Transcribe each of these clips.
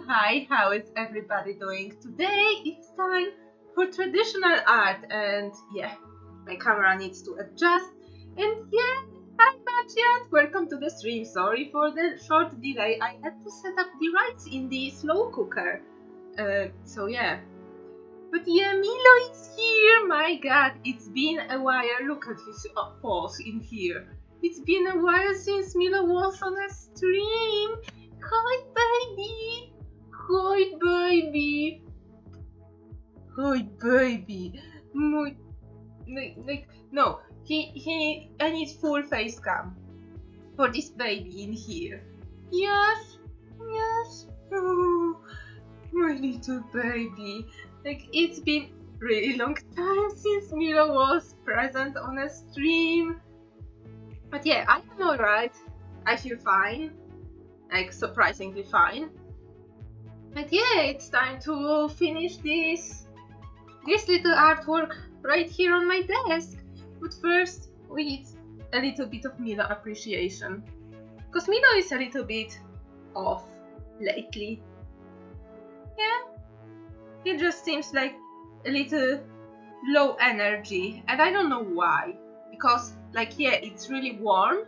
Hi, how is everybody doing? Today it's time for traditional art, and yeah, my camera needs to adjust. And yeah, hi Batchat, welcome to the stream. Sorry for the short delay, I had to set up the rights in the slow cooker. So yeah. But yeah, Milo is here! My god, it's been a while. Look at his paws in here. It's been a while since Milo was on a stream. Hi, baby! Hi, baby! Hi, baby! No, I need full face cam for this baby in here. Yes, yes. Oh, my little baby. Like, it's been really long time since Milo was present on a stream. But yeah, I am alright. I feel fine. Like, surprisingly fine. But yeah, it's time to finish this little artwork right here on my desk. But first, we need a little bit of Milo appreciation. Because Milo is a little bit off lately. Yeah, it just seems like a little low energy, and I don't know why. Because, like, yeah, it's really warm,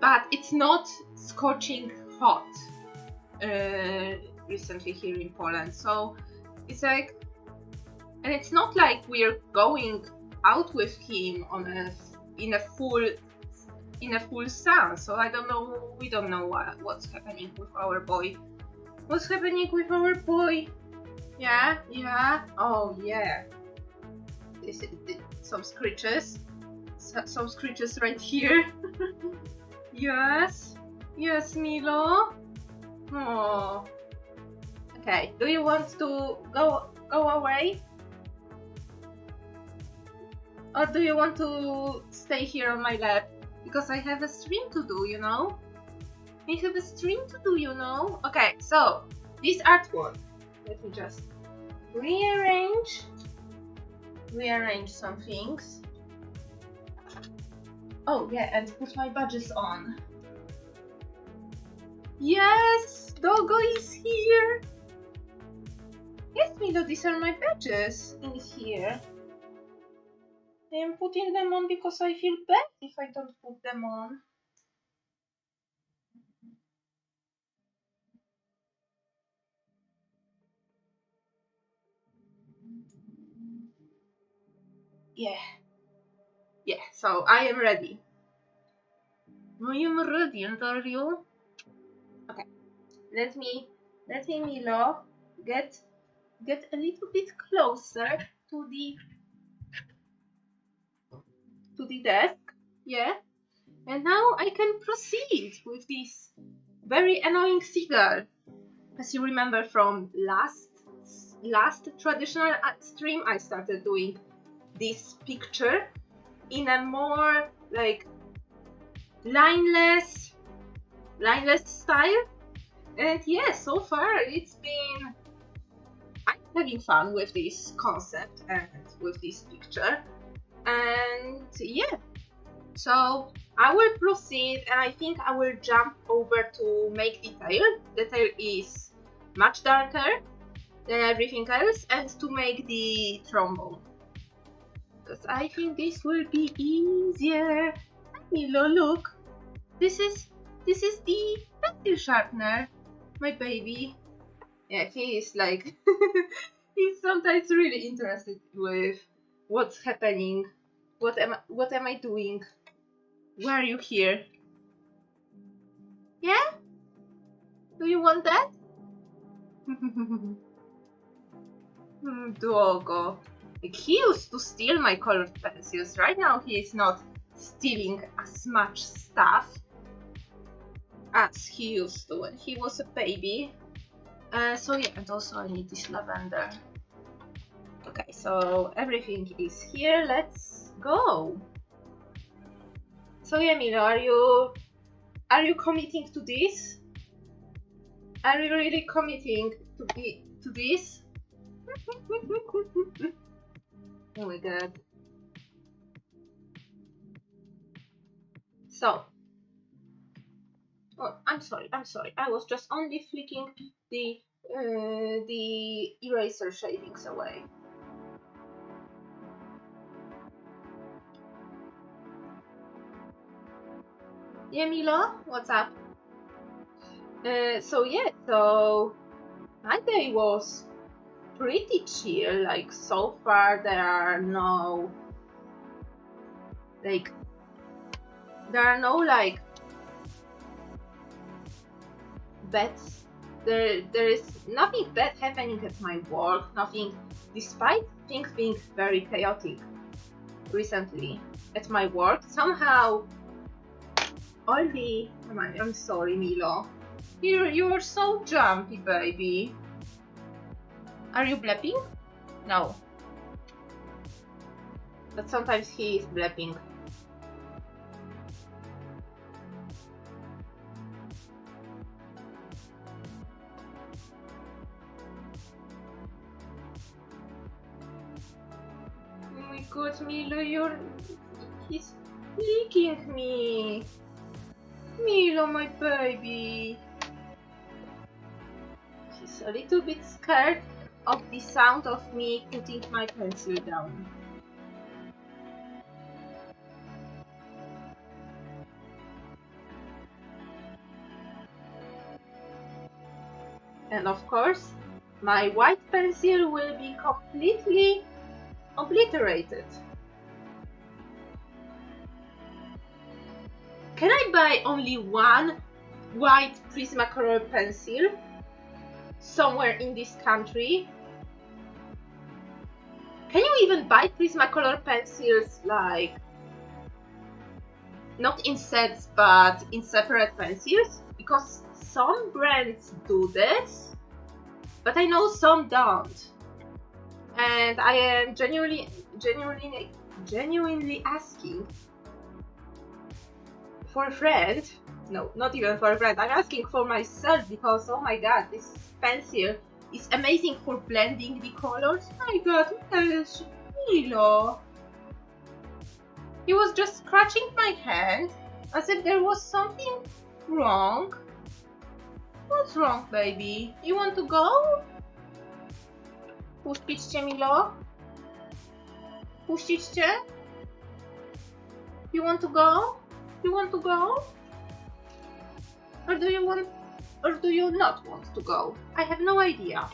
but it's not scorching hot recently here in Poland. So it's like, and it's not like we're going out with him in a full sun. So I don't know. We don't know what's happening with our boy. What's happening with our boy? Yeah. Oh yeah. This is some screeches. Some screeches right here. Yes, Milo. Oh. Okay. Do you want to go away? Or do you want to stay here on my lap? Because I have a stream to do, you know? I have a stream to do, you know? Okay, so this artwork. Let me just rearrange some things. Oh yeah, and put my badges on. Yes, Doggo is here. Yes, Milo, these are my badges in here. I am putting them on because I feel bad if I don't put them on. Yeah, so I am ready. I am ready, and are you? Okay, let me Milo get a little bit closer to the desk. Yeah, and now I can proceed with this very annoying seagull. As you remember from last traditional stream, I started doing this picture in a more like lineless style, and yeah, so far I'm having fun with this concept and with this picture, and yeah, so I will proceed, and I think I will jump over to make the tail. The tail is much darker than everything else, and to make the trombone, because I think this will be easier. Milo, look, this is the pencil sharpener, my baby. Yeah, he is like he's sometimes really interested with what's happening. What am I doing? Why are you here? Yeah? Do you want that? Doggo. Like, he used to steal my colored pencils. Right now he is not stealing as much stuff as he used to when he was a baby. So yeah, and also I need this lavender. Okay, so everything is here. Let's go. So yeah, Milo, are you committing to this? Are you really committing to this? Oh my god. So, oh, I'm sorry. I was just only flicking the eraser shavings away. Yeah, Milo, what's up? So my day was pretty chill. Like, so far there are no like bets. There is nothing bad happening at my work. Nothing, despite things being very chaotic recently at my work. Somehow all the I'm sorry, Milo. You're so jumpy, baby. Are you blepping? No. But sometimes he is blepping. Oh my god, Milo, he's licking me. Milo, my baby. He's a little bit scared of the sound of me putting my pencil down. And of course, my white pencil will be completely obliterated. Can I buy only one white Prismacolor pencil somewhere in this country? Can you even buy Prismacolor pencils, like, not in sets but in separate pencils? Because some brands do this, but I know some don't. And I am genuinely asking for a friend. No, not even for a friend. I'm asking for myself, because oh my god, this pencil is amazing for blending the colors. Oh my god, Milo. He was just scratching my hand as if there was something wrong. What's wrong, baby? You want to go? Puścić cię, Milo? Puścić cię? You want to go? You want to go? Or do you not want to go? I have no idea.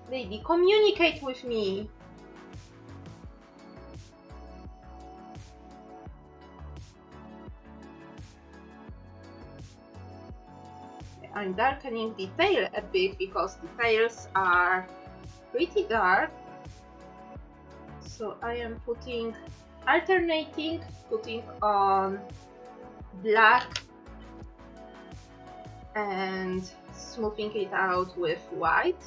Baby, communicate with me. I'm darkening the tail a bit because the tails are pretty dark. So I am putting on black and smoothing it out with white.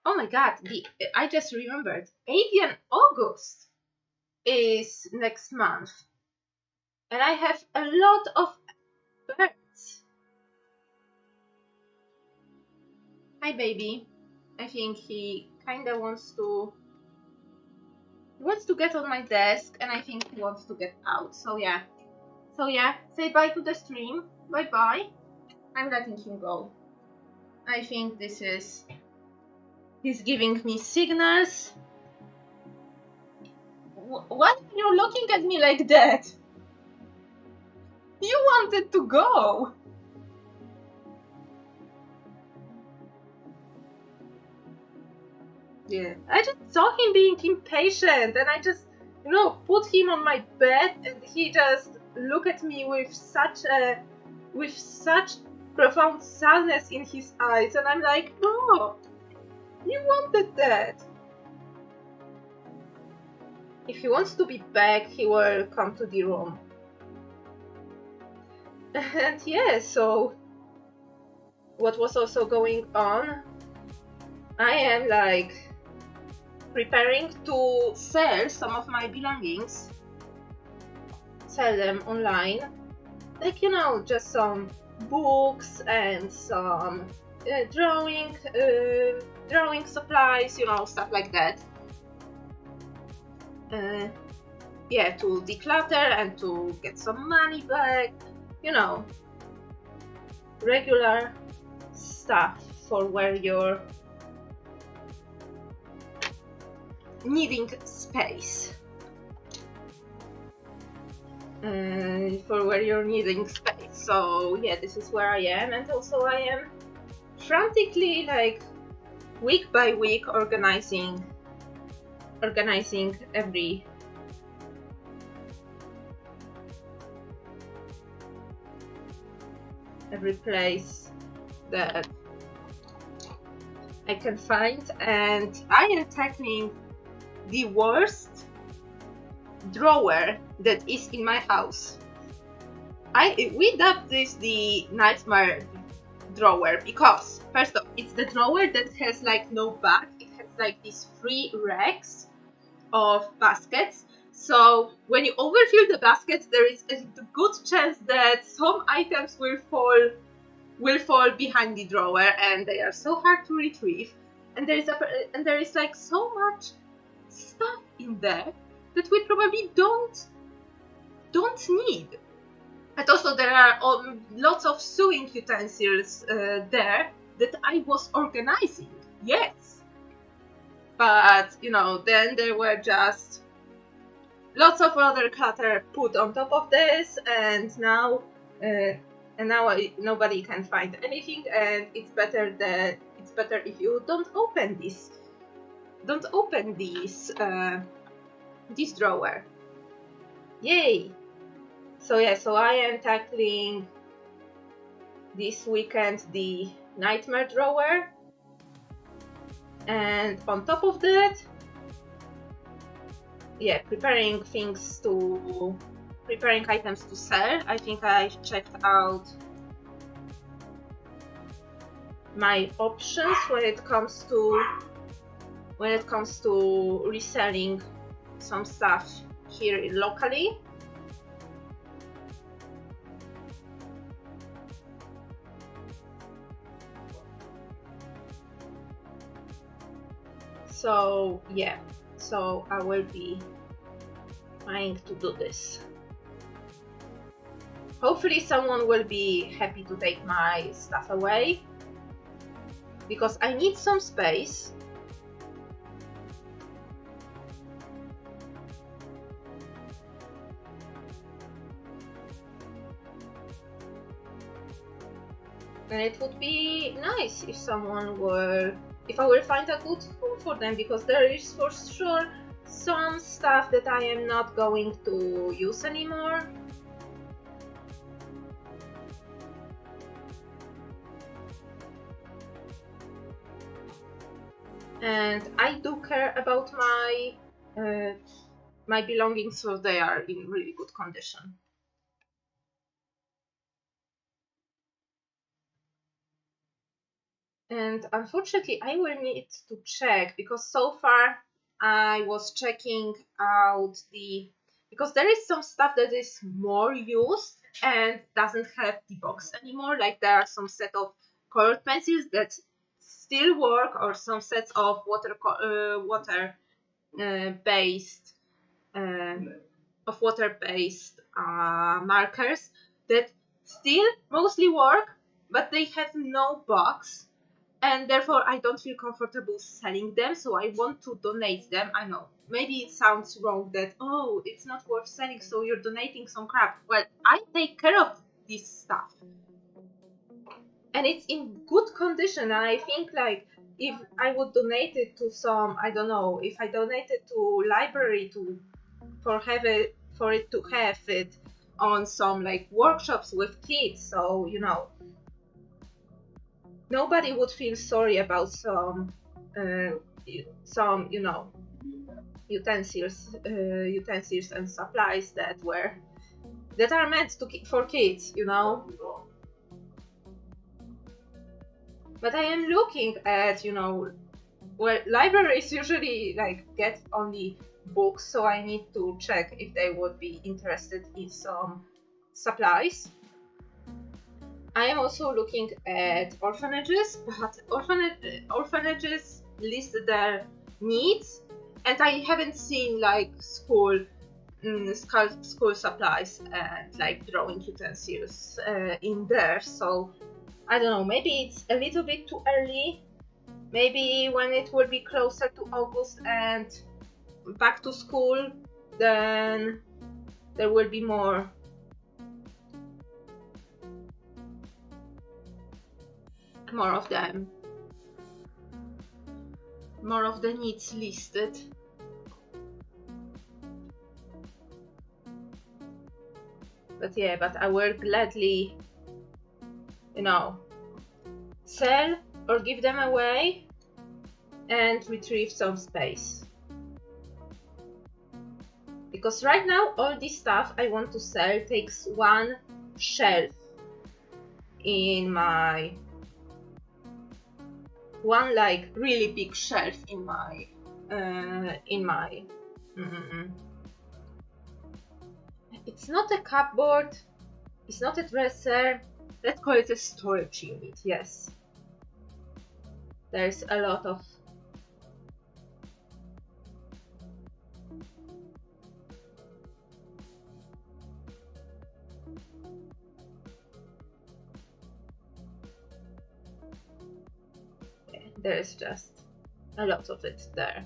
Oh my god, I just remembered, Addie and August is next month. And I have a lot of birds. Hi, baby. I think he kinda wants to get on my desk, and I think he wants to get out. So yeah, say bye to the stream. Bye bye. I'm letting him go. I think he's giving me signals. Why are you looking at me like that? You wanted to go. Yeah, I just saw him being impatient, and I just, put him on my bed, and he just looked at me with such profound sadness in his eyes, and I'm like, no, you wanted that. If he wants to be back, he will come to the room. And yeah, so what was also going on, I am like preparing to sell some of my belongings, sell them online, like, just some books and some drawing supplies, stuff like that. yeah, to declutter and to get some money back, you know, regular stuff for where you're needing space. For where you're needing space. So yeah, this is where I am, and also I am frantically, like, week by week organizing every place that I can find, and I am tackling the worst drawer that is in my house. We dubbed this the nightmare drawer because, first off, it's the drawer that has like no back. It has like these 3 racks of baskets. So when you overfill the baskets, there is a good chance that some items will fall behind the drawer, and they are so hard to retrieve. And there is like so much stuff in there that we probably don't need. And also there are lots of sewing utensils there that I was organizing, yes. But, you know, then there were just lots of other clutter put on top of this, and now nobody can find anything, and it's better if you don't open this drawer. Yay! So yeah, so I am tackling this weekend the nightmare drawer, and on top of that, yeah, preparing items to sell. I think I checked out my options when it comes to reselling some stuff here locally. So yeah, so I will be trying to do this. Hopefully someone will be happy to take my stuff away, because I need some space. And it would be nice if I will find a good home for them, because there is for sure some stuff that I am not going to use anymore. And I do care about my belongings, so they are in really good condition. And unfortunately, I will need to check, because so far I was checking out because there is some stuff that is more used and doesn't have the box anymore. Like there are some set of colored pencils that still work, or some sets of water-based markers that still mostly work, but they have no box, and therefore I don't feel comfortable selling them, so I want to donate them. I know, maybe it sounds wrong that, oh, it's not worth selling, so you're donating some crap. Well, I take care of this stuff, and it's in good condition, and I think, like, if I would donate it to some, I don't know, if I donate it to library for it to have it on some, like, workshops with kids, so, you know, nobody would feel sorry about some you know, utensils and supplies that are meant for kids, you know. But I am looking at, you know, well, libraries usually, like, get only books, so I need to check if they would be interested in some supplies. I am also looking at orphanages, but orphanages list their needs, And I haven't seen like school supplies and like drawing utensils in there, so I don't know, maybe it's a little bit too early. Maybe when it will be closer to August and back to school, then there will be more of them, more of the needs listed. But yeah, but I will gladly, you know, sell or give them away and retrieve some space. Because right now all this stuff I want to sell takes one shelf in my, one like really big shelf in my it's not a cupboard, it's not a dresser, let's call it a storage unit. Yes, there's a lot of there's just a lot of it there.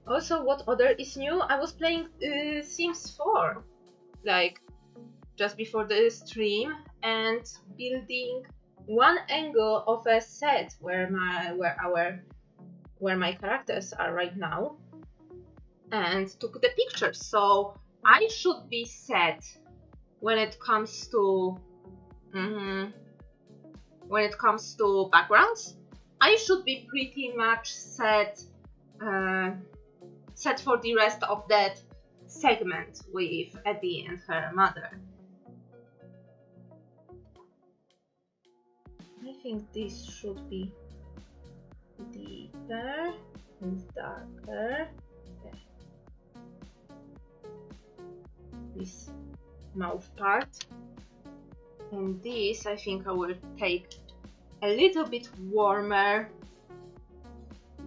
Also, what other is new? I was playing Sims 4 like just before the stream and building one angle of a set where my characters are right now, and took the pictures. So I should be set when it comes to backgrounds. I should be pretty much set for the rest of that segment with Addie and her mother. I think this should be deeper and darker. Yeah. This mouth part. And this, I think I will take a little bit warmer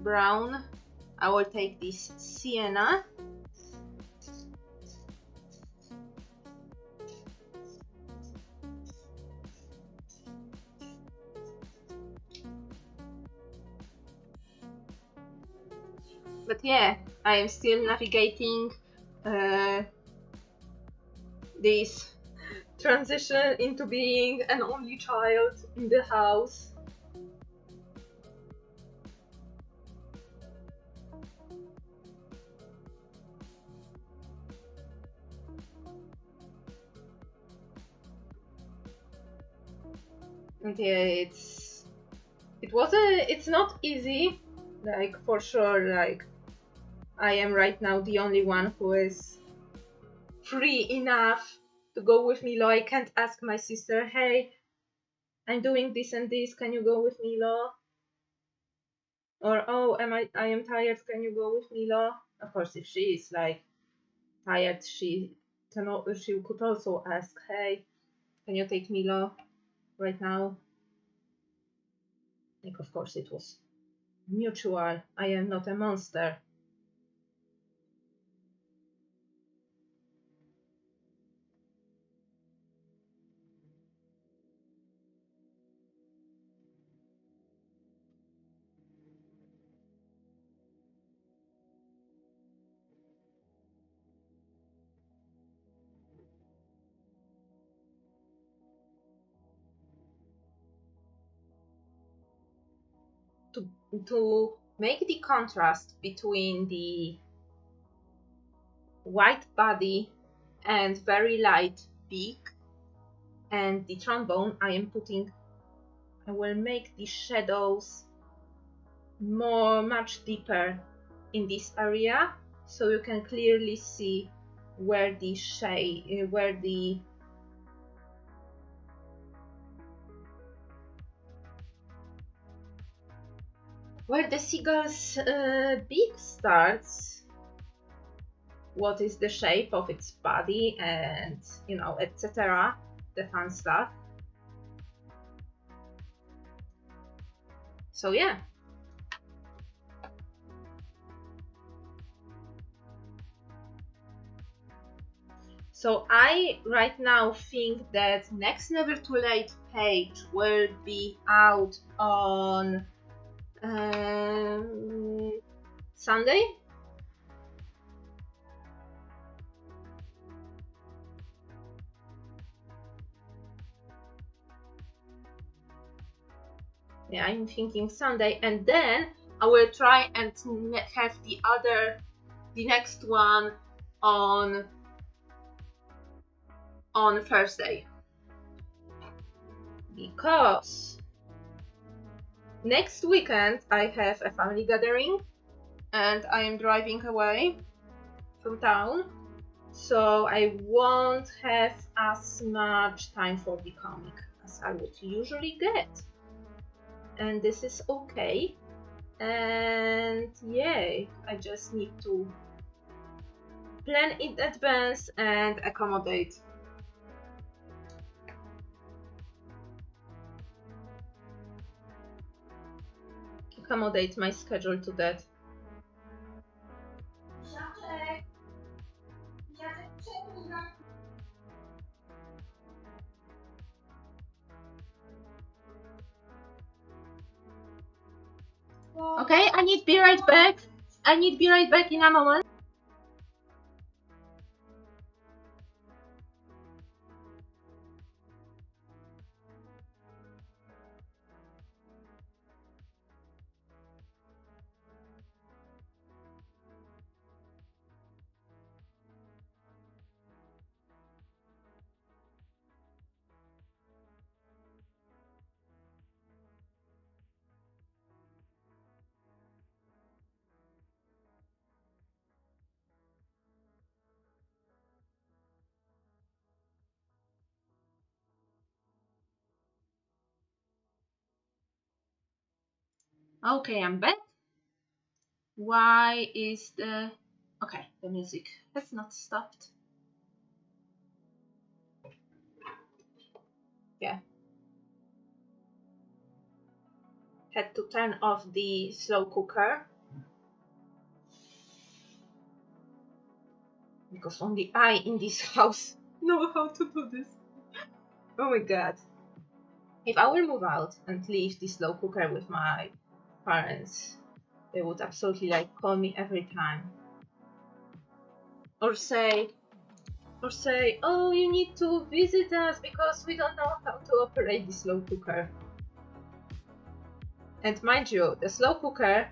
brown. I will take this sienna. But yeah, I am still navigating this transition into being an only child in the house. And yeah, it's not easy, like for sure, like I am right now the only one who is free enough to go with Milo. I can't ask my sister, hey, I'm doing this and this, can you go with Milo? Or, oh, I am tired, can you go with Milo? Of course, if she is like tired, she could also ask, hey, can you take Milo right now? Like, of course, it was mutual. I am not a monster. To make the contrast between the white body and very light beak and the trombone, I will make the shadows much deeper in this area, so you can clearly see where the shade, where the seagull's beak starts, what is the shape of its body, and you know, etc. The fun stuff. So yeah. So I right now think that next Never Too Late page will be out on Sunday. Yeah, I'm thinking Sunday, and then I will try and have the next one on Thursday, because next weekend I have a family gathering and I am driving away from town, so I won't have as much time for the comic as I would usually get, and this is okay. And yeah, I just need to plan in advance and accommodate my schedule to that. Okay, I need to be right back. I need to be right back in a moment. Okay, I'm back. Why is the... Okay, the music has not stopped. Yeah. Had to turn off the slow cooker, because only I in this house know how to do this. Oh my god. If I will move out and leave the slow cooker with my parents, they would absolutely like call me every time. Or say, oh, you need to visit us because we don't know how to operate the slow cooker. And mind you, the slow cooker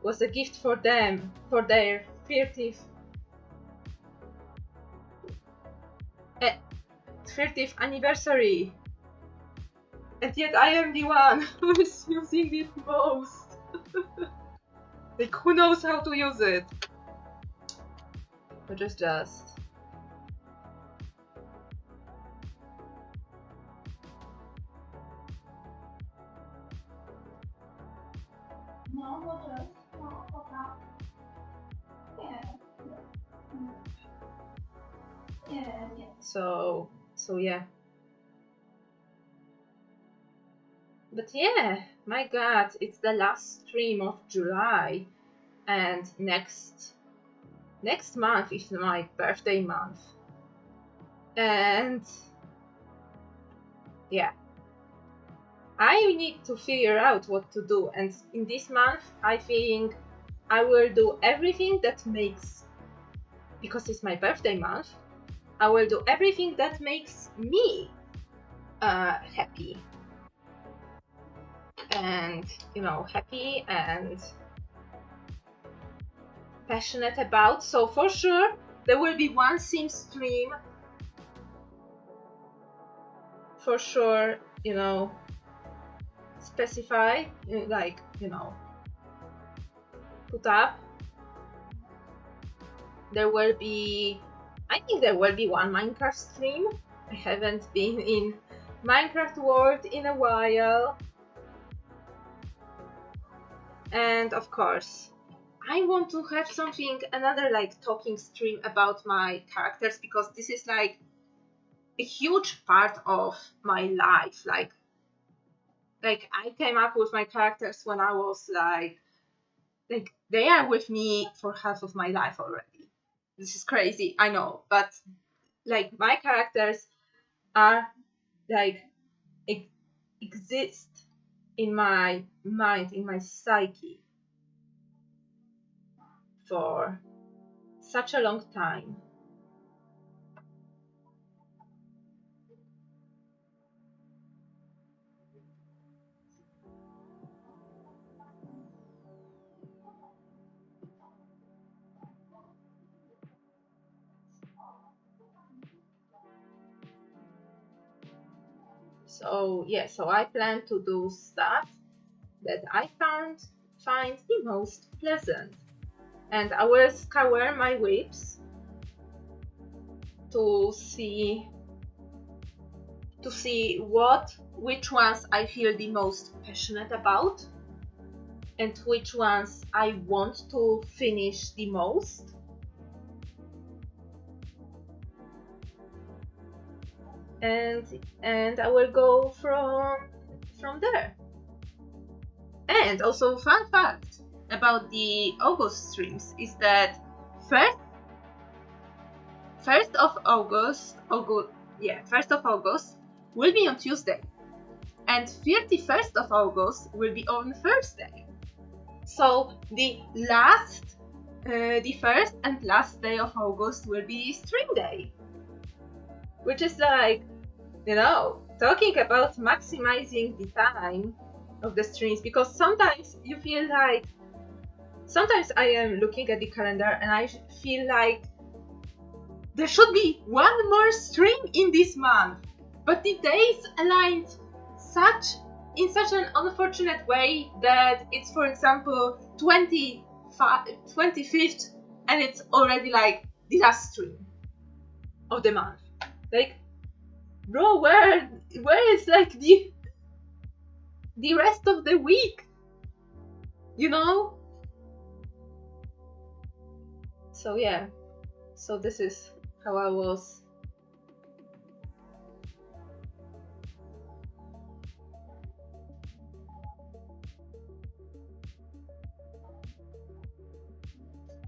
was a gift for them for their 30th anniversary. And yet I am the one who is using it most. Like, who knows how to use it? Which is just... So yeah. But yeah, my god, it's the last stream of July, and next month is my birthday month. And yeah, I need to figure out what to do, and in this month I think I will do everything that makes, because it's my birthday month, I will do everything that makes me happy. And, you know, happy and passionate about. So for sure, there will be one sim stream. For sure, you know, specify, like, you know, put up. There will be, I think there will be one Minecraft stream. I haven't been in Minecraft world in a while. And of course, I want to have another like talking stream about my characters, because this is like a huge part of my life. Like I came up with my characters when I was like they are with me for half of my life already. This is crazy, I know, but like my characters are like exist in my mind, in my psyche for such a long time. So yeah, so I plan to do stuff that I find the most pleasant, and I will scour my webs to see which ones I feel the most passionate about and which ones I want to finish the most. And I will go from there. And also, fun fact about the August streams is that first of August will be on Tuesday, and 31st of August will be on Thursday. So the first and last day of August will be stream day, which is like, you know, talking about maximizing the time of the streams, because sometimes you feel like, sometimes I am looking at the calendar and I feel like there should be one more stream in this month, but the days aligned in such an unfortunate way that it's, for example, 25th and it's already like the last stream of the month. Like, bro, where is like the rest of the week, you know? So yeah, so this is how I was.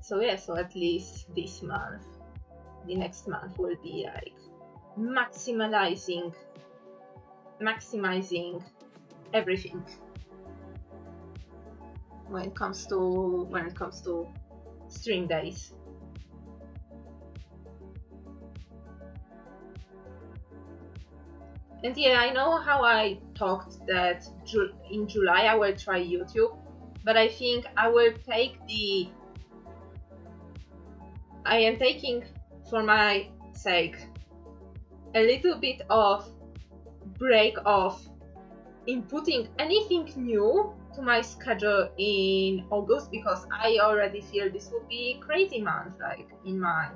So yeah, so at least this month, the next month will be like maximizing everything when it comes to stream days. And yeah, I know how I talked that in July I will try YouTube, but I think I will take I am taking for my sake a little bit of break off inputting anything new to my schedule in August, because I already feel this would be a crazy month, like in my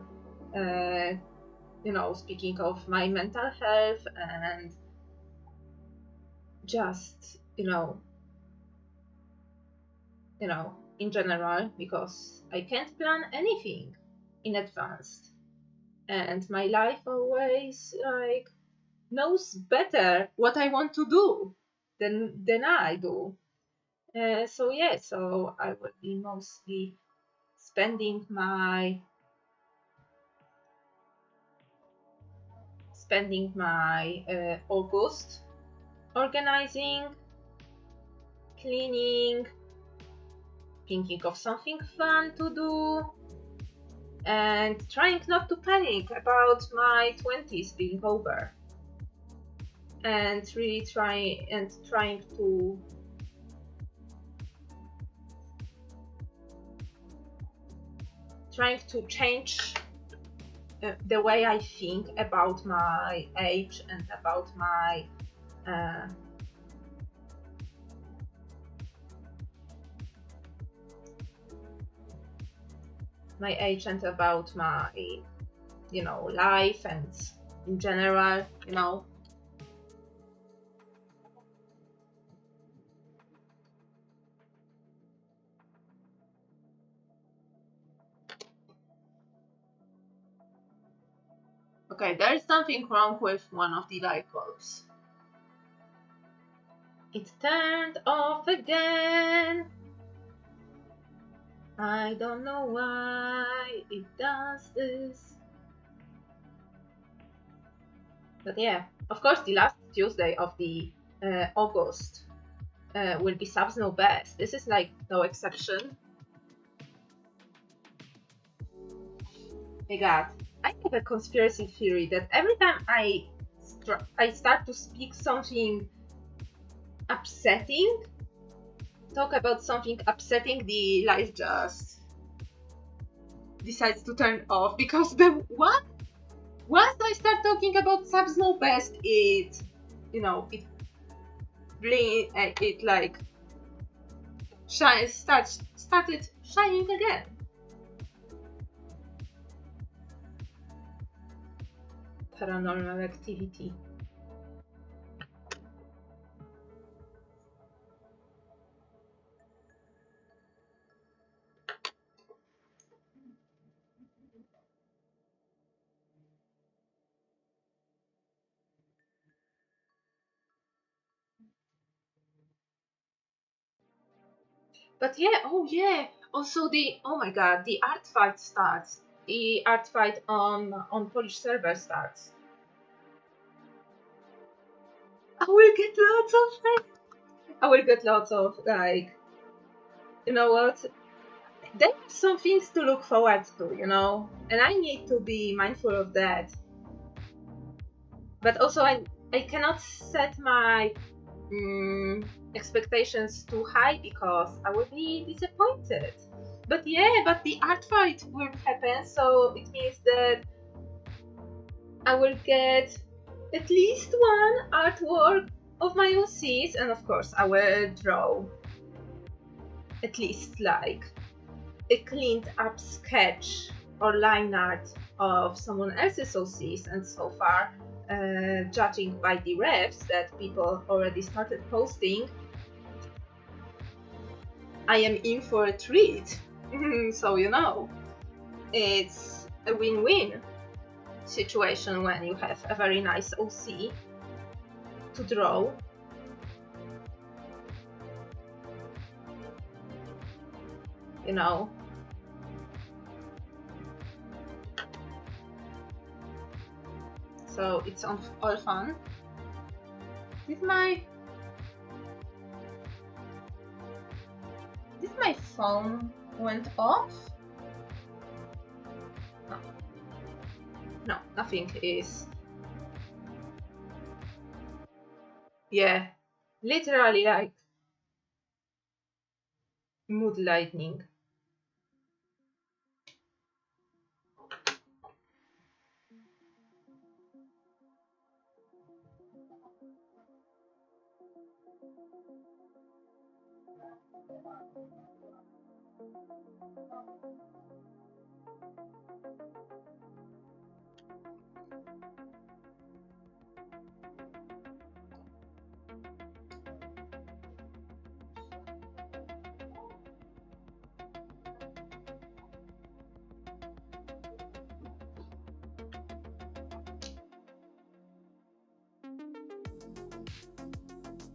you know, speaking of my mental health and just you know in general, because I can't plan anything in advance, and my life always like knows better what I want to do than I do. So yeah, so I will be mostly spending my August organizing, cleaning, thinking of something fun to do, and trying not to panic about my 20s being over, and really trying to change the way I think about my age and about my age and about my life and in general, Okay, there is something wrong with one of the light bulbs. It turned off again. I don't know why it does this. But yeah, of course, the last Tuesday of the August will be Sub-Snow Best. This is like no exception. My God, I have a conspiracy theory that every time I start to speak something upsetting, talk about something upsetting, the light just decides to turn off, because the once I start talking about Sub-Snow Best, it, you know, it like started shining again. Paranormal activity. But yeah, oh yeah. Also oh my God, the art fight starts. The art fight on Polish server starts. I will get lots of I will get lots of, like, you know what? There are some things to look forward to, you know, and I need to be mindful of that. But also, I cannot set my expectations too high, because I will be disappointed. But yeah, but the art fight will happen, so it means that I will get at least one artwork of my OCs, and of course I will draw at least like a cleaned up sketch or line art of someone else's OCs, and so far, judging by the refs that people already started posting, I am in for a treat. So, you know, it's a win-win situation when you have a very nice OC to draw. You know. So it's all fun. Did my phone went off? No. No, nothing is. Yeah, literally like mood lightning.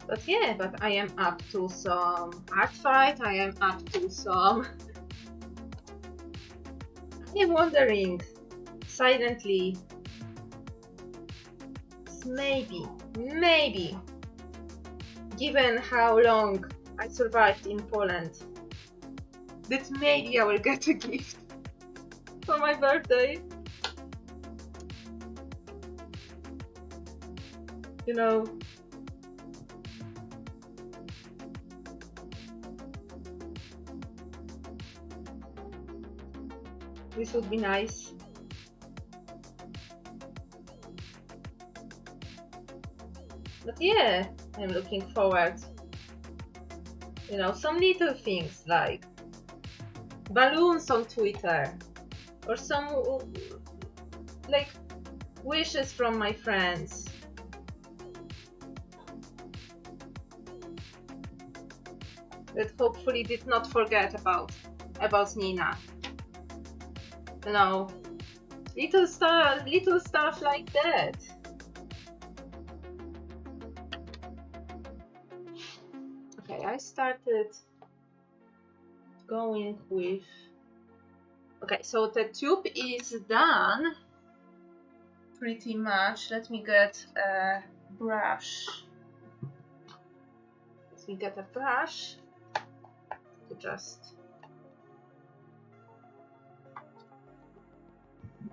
But yeah, but I am up to some art fight, I am up to some... I am wondering, silently, maybe, given how long I survived in Poland, that maybe I will get a gift for my birthday. You know, this would be nice. But yeah, I'm looking forward. You know, some little things like balloons on Twitter, or some like wishes from my friends. That hopefully did not forget about Nina. You know, little stuff like that. Okay, I started going with... Okay, so the tube is done. pretty much. Let me get a brush. Let me get a brush to just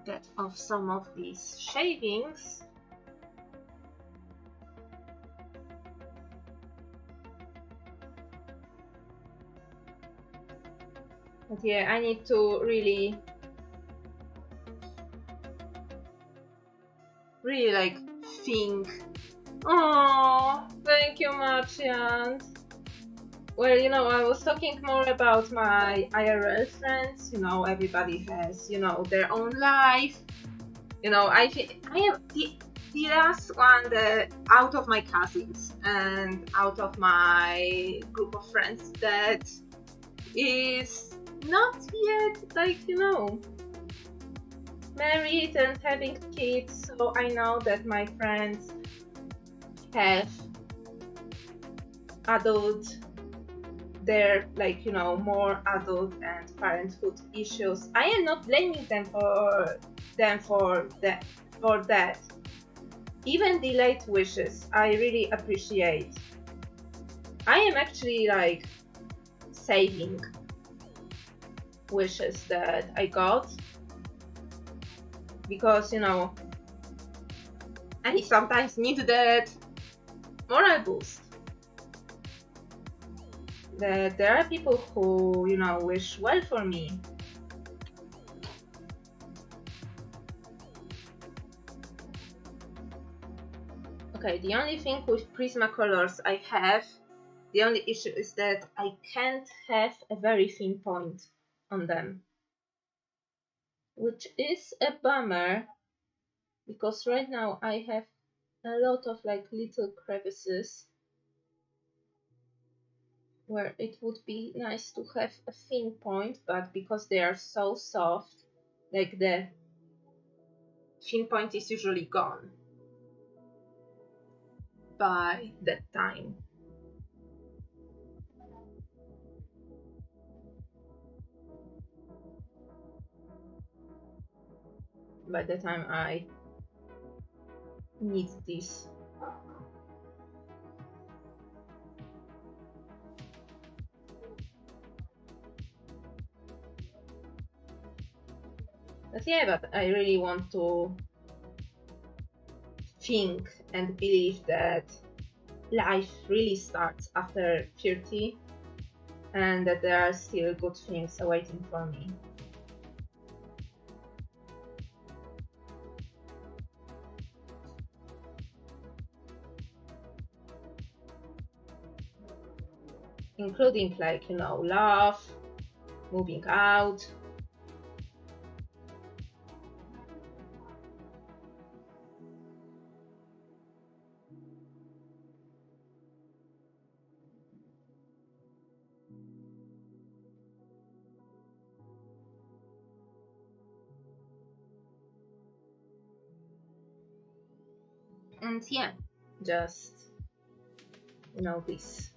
get off some of these shavings. But yeah, I need to really like think. Oh, thank you much, aaaand. Well, you know, I was talking more about my IRL friends. You know, everybody has, you know, their own life. You know, I am the last one that out of my cousins and out of my group of friends that is not yet, like, you know, married and having kids. So I know that my friends have adult, they're like, you know, more adult and parenthood issues. I am not blaming them for that. Even delayed wishes, I really appreciate. I am actually like saving wishes that I got because, you know, I sometimes need that moral boost. That there are people who, you know, wish well for me. Okay, the only thing with Prismacolors I have, the only issue is that I can't have a very thin point on them, which is a bummer because right now I have a lot of like little crevices where it would be nice to have a thin point, but because they are so soft, like the thin point is usually gone by that time. By the time I need this. But yeah, but I really want to think and believe that life really starts after 30 and that there are still good things awaiting for me. Including, like, you know, love, moving out. And yeah, just, you know, this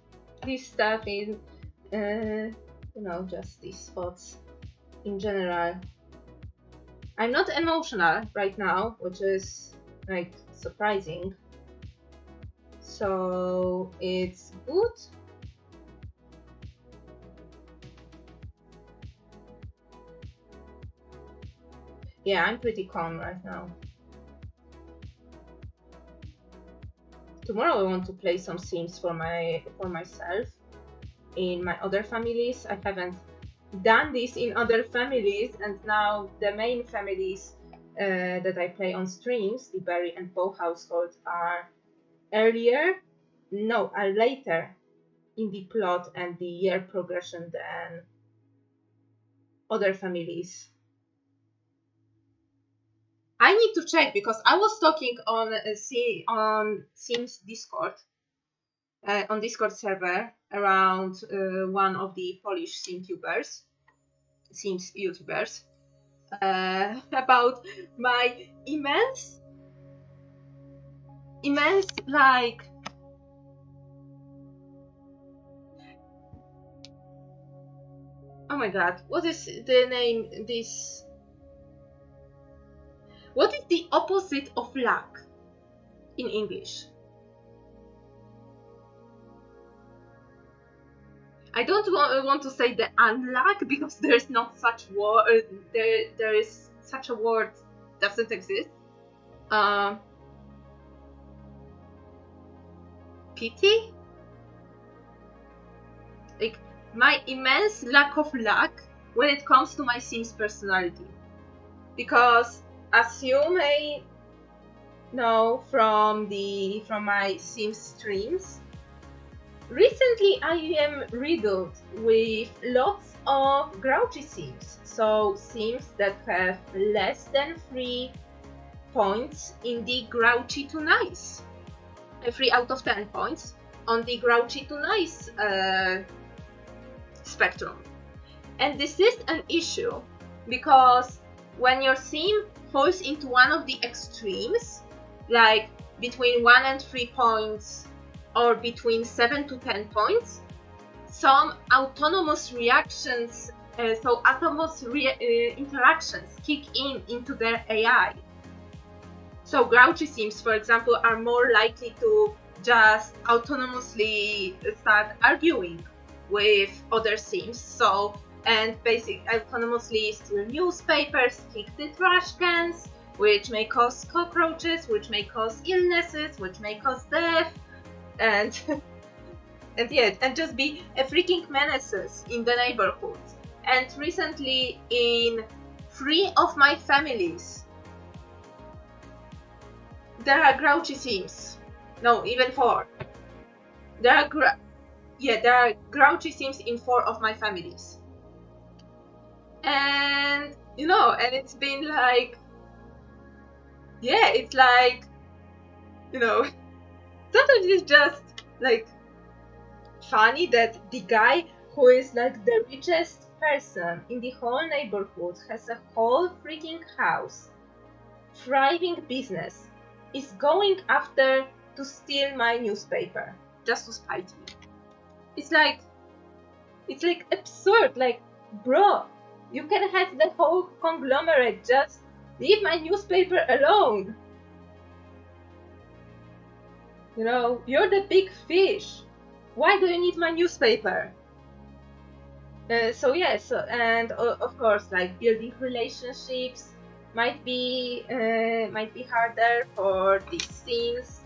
stuff is, you know, just these spots in general. I'm not emotional right now, which is like surprising. So it's good. Yeah, I'm pretty calm right now. Tomorrow I want to play some Sims for myself in my other families. I haven't done this in other families, and now the main families that I play on streams, the Berry and Bow household, are later in the plot and the year progression than other families. I need to check because I was talking on Sims Discord, on Discord server around one of the Polish Sims YouTubers, about my immense like oh my god, what is the name? What is the opposite of luck in English? I don't want to say the unluck because there's not such word. There is such a word doesn't exist. Pity? Like my immense lack of luck when it comes to my Sims personality. Because as you may know from my Sims streams, recently I am riddled with lots of grouchy Sims. So Sims that have less than 3 points in the grouchy to nice. 3 out of 10 points on the grouchy to nice spectrum. And this is an issue because when your Sim falls into one of the extremes, like between 1 and 3 points or between 7 to 10 points, some autonomous reactions, interactions kick into their AI. So grouchy Sims, for example, are more likely to just autonomously start arguing with other Sims. And basically autonomously steal newspapers, kick the trash cans, which may cause cockroaches, which may cause illnesses, which may cause death, and just be a freaking menaces in the neighborhood. And recently in 3 of my families, there are grouchy Sims. No, even 4. There are grouchy Sims in 4 of my families. And and it's been like, it's like, sometimes it's just like funny that the guy who is like the richest person in the whole neighborhood has a whole freaking house, thriving business, is going after to steal my newspaper just to spite me. It's like absurd. Like, bro, you can have the whole conglomerate, just leave my newspaper alone. You're the big fish. Why do you need my newspaper? And of course, like building relationships might be harder for these Sims,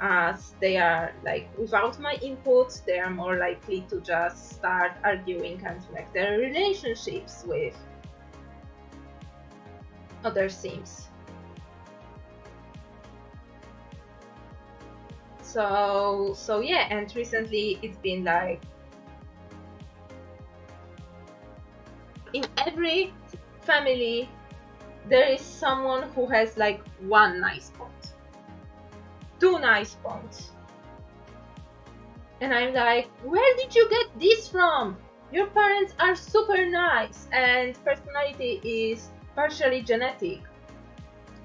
as they are like without my input, they are more likely to just start arguing and wreck their relationships with other Sims. So yeah, and recently it's been like in every family there is someone who has like 1 nice point, 2 nice points, and I'm like, where did you get this from? Your parents are super nice, and personality is partially genetic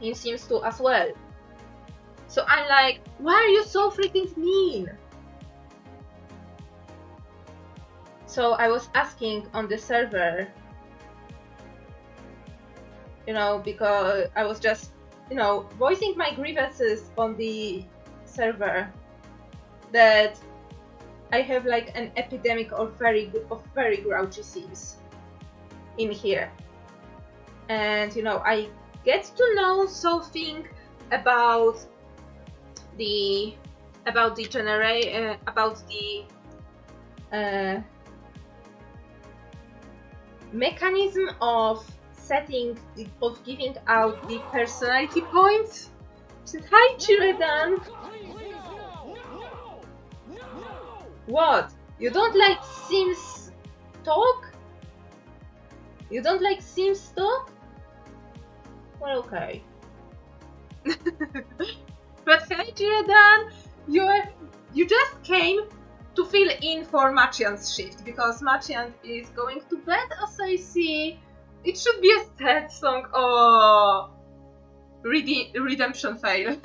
in Sims 2 as well. So I'm like, why are you so freaking mean? So I was asking on the server, because I was just, voicing my grievances on the server that I have like an epidemic of very grouchy Sims in here. And I get to know something about the mechanism of giving out the personality points. Hi, Chiredan. What? You don't like Sims talk? You don't like Sims talk? Well, okay. But hey, Chiredan, you just came to fill in for Machian's shift, because Machian is going to bed, as I see. It should be a sad song. Oh, redemption fail.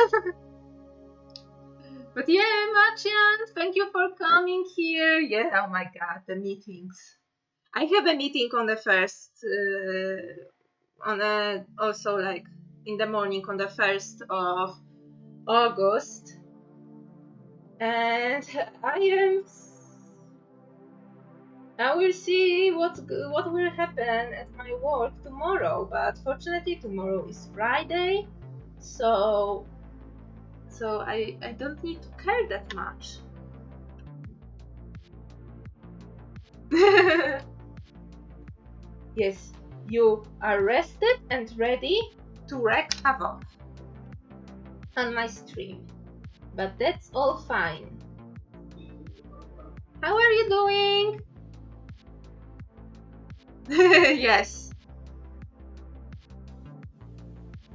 But yeah, Machian, thank you for coming here. Yeah, oh my god, the meetings. I have a meeting on the 1st, also like in the morning on the 1st of August, and I will see what will happen at my work tomorrow. But fortunately, tomorrow is Friday, so I don't need to care that much. Yes, you are rested and ready to wreak havoc on my stream, but that's all fine. How are you doing? Yes.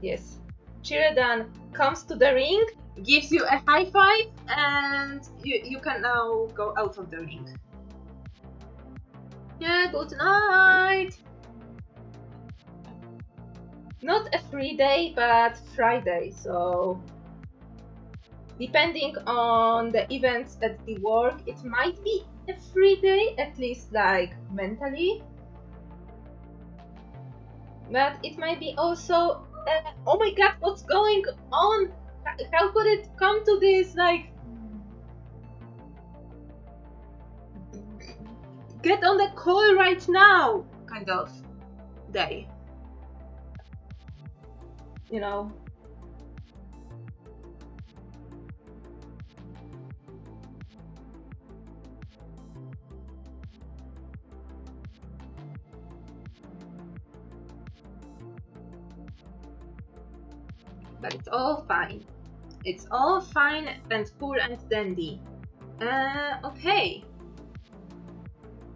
Yes. Chiradan comes to the ring, gives you a high five, and you can now go out of the ring. Yeah, good night. Not a free day, but Friday, so depending on the events at the work, it might be a free day, at least like mentally. But it might be also, oh my god, what's going on? How could it come to this, like, get on the call right now kind of day, you know? But it's all fine. It's all fine and cool and dandy. Okay.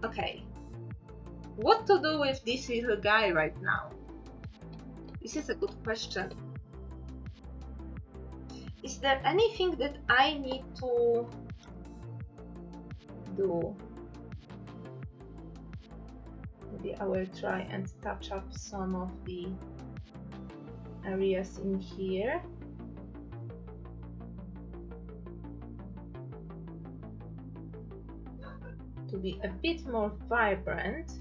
Okay. What to do with this little guy right now? This is a good question. Is there anything that I need to do? Maybe I will try and touch up some of the areas in here. To be a bit more vibrant.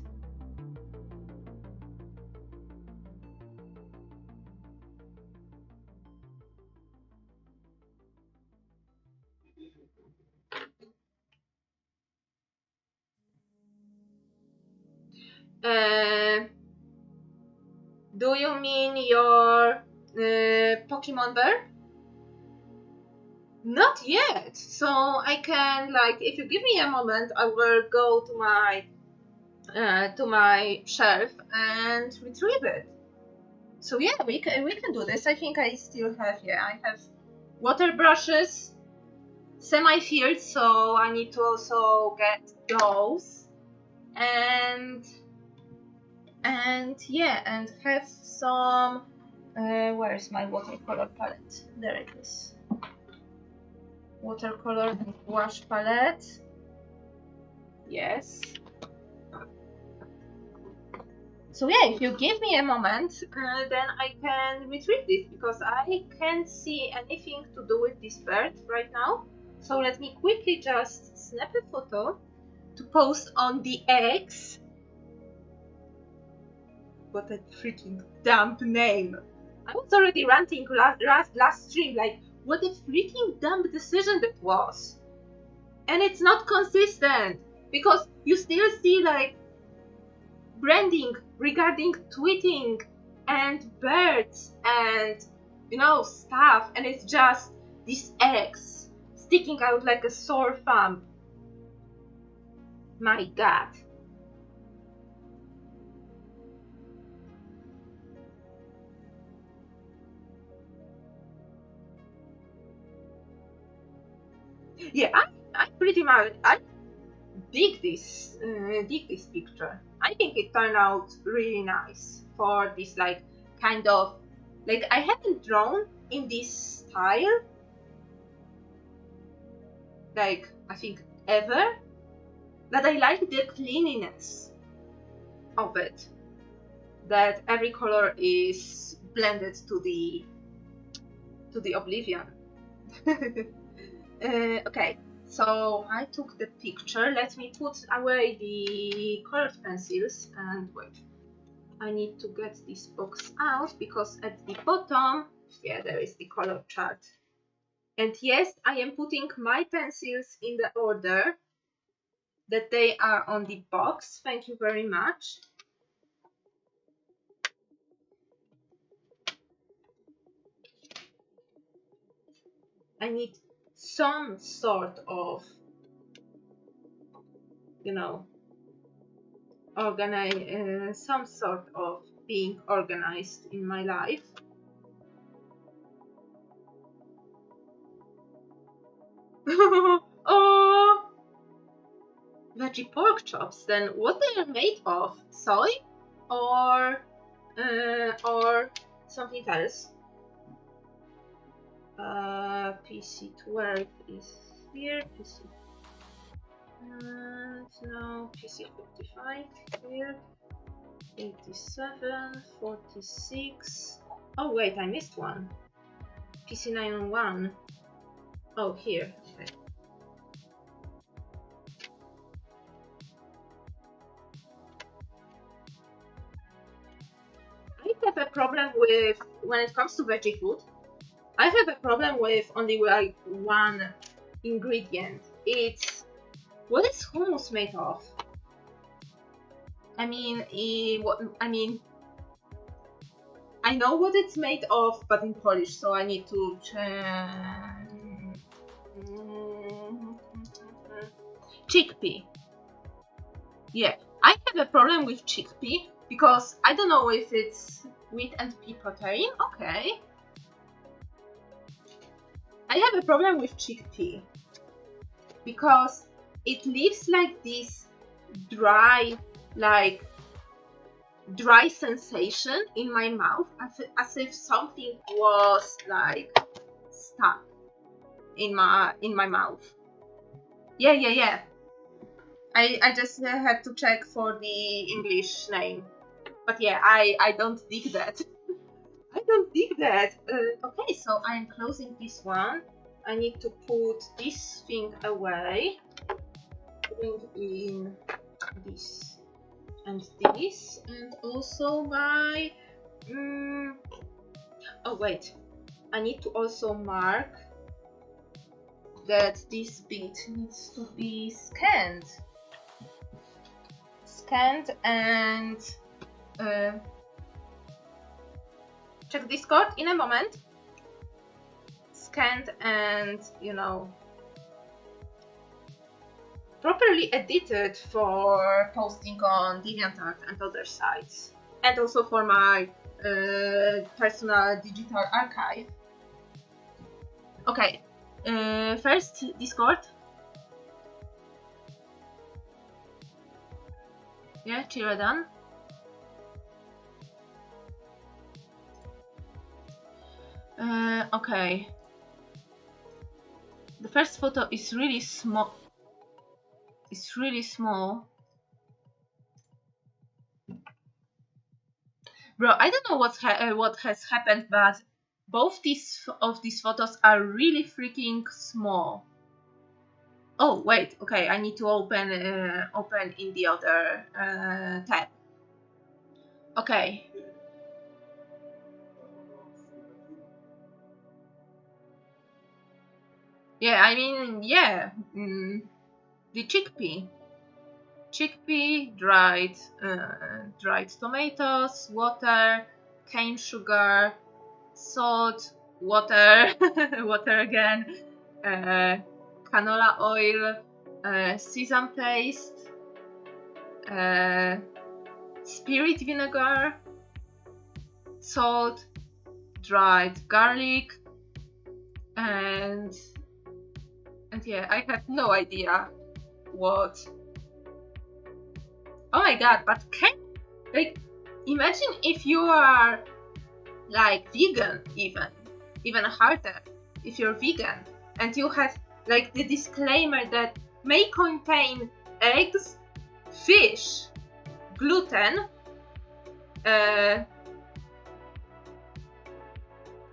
Do you mean your Pokemon bird? Not yet. So I can, like, if you give me a moment, I will go to my shelf and retrieve it. So yeah, we can do this. I think I still have, yeah, I have water brushes, semi-filled, so I need to also get those, and yeah, and have some. Where's my watercolor palette? There it is. Watercolor and wash palette. Yes. So yeah, if you give me a moment, then I can retrieve this, because I can't see anything to do with this bird right now. So let me quickly just snap a photo to post on the X. What a freaking dumb name. I was already ranting last stream, like, what a freaking dumb decision that was. And it's not consistent, because you still see, like, branding regarding tweeting and birds and, you know, stuff, and it's just this X sticking out like a sore thumb. My god. Yeah, I pretty much dig this picture. I think it turned out really nice for this, like, kind of, like, I haven't drawn in this style, like, I think ever, but I like the cleanliness of it, that every color is blended to the oblivion. Okay, so I took the picture. Let me put away the colored pencils and wait. I need to get this box out because at the bottom, yeah, there is the color chart. And yes, I am putting my pencils in the order that they are on the box. Thank you very much. I need some sort of, you know, some sort of being organized in my life. Oh, veggie pork chops. Then what they are made of? Soy or something else? PC12 is here. PC. No, PC55 here. 87, 46. Oh wait, I missed one. PC901. Oh, here. Okay. I have a problem with, when it comes to veggie food, I have a problem with only like one ingredient. It's, what is hummus made of? I mean, I know what it's made of, but in Polish, so I need to chickpea. Yeah, I have a problem with chickpea because I don't know if it's wheat and pea protein. Okay. I have a problem with chickpea because it leaves like this dry sensation in my mouth, as if something was like stuck in my mouth. Yeah. I just had to check for the English name, but yeah, I don't dig that. I don't dig that. Okay, so I'm closing this one. I need to put this thing away. Bring in this and this, and also my. Oh wait, I need to also mark that this bit needs to be scanned. And check Discord in a moment. Scanned and, you know, properly edited for posting on DeviantArt and other sites, and also for my personal digital archive. Okay, first Discord. Yeah, Chiradan. Okay. The first photo is really small. It's really small. Bro, I don't know what has happened, but both of these photos are really freaking small. Oh wait, okay, I need to open in the other tab. Okay. Yeah, I mean, yeah, the chickpea, dried tomatoes, water, cane sugar, salt, water, water again, canola oil, sesame paste, spirit vinegar, salt, dried garlic, and yeah, I have no idea what. Oh my god, but imagine if you are like vegan, even harder, if you're vegan and you have like the disclaimer that may contain eggs, fish, gluten, oh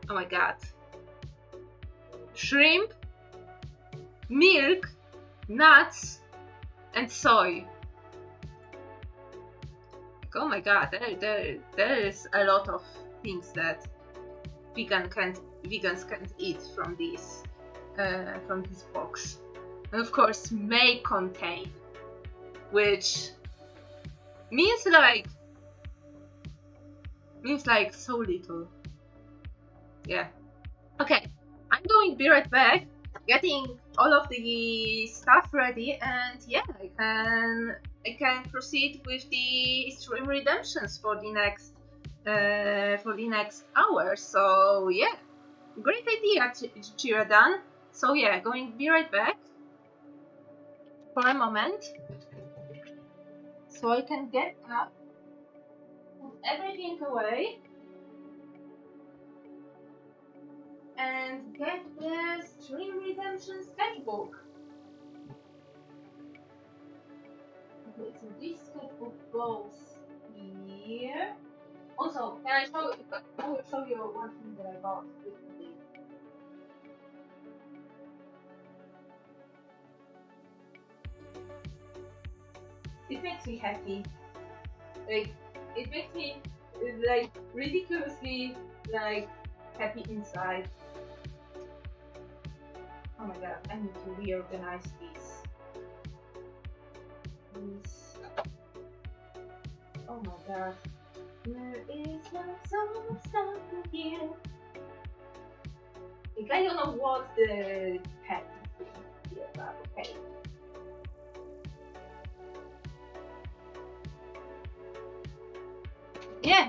my god, shrimp, milk, nuts, and soy. oh my god, there's a lot of things that vegans can't eat from this box. And of course, may contain, which means like so little. Yeah. Okay, I'm going to be right back, getting all of the stuff ready, and yeah, I can proceed with the stream redemptions for the next hour. So yeah, great idea, Chiradan. So yeah, going to be right back for a moment, so I can get up, put everything away, and get the stream redemption sketchbook. Okay, so this sketchbook goes here. Also, can I show you? I will show you one thing that I bought recently. It makes me happy. Like, it makes me like ridiculously like happy inside. Oh my god, I need to reorganize this. Oh my god. There is some stuff in here. Like, I don't know what the pen is here, but okay. Yeah.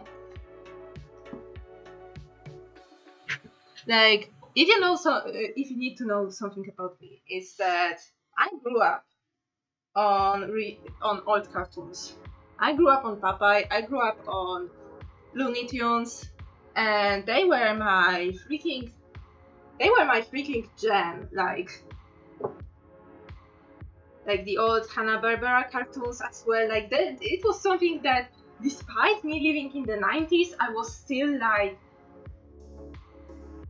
Like, if you know if you need to know something about me, is that I grew up on old cartoons. I grew up on Popeye. I grew up on Looney Tunes, and they were my freaking jam. Like the old Hanna-Barbera cartoons as well. Like that, it was something that, despite me living in the 90s, I was still like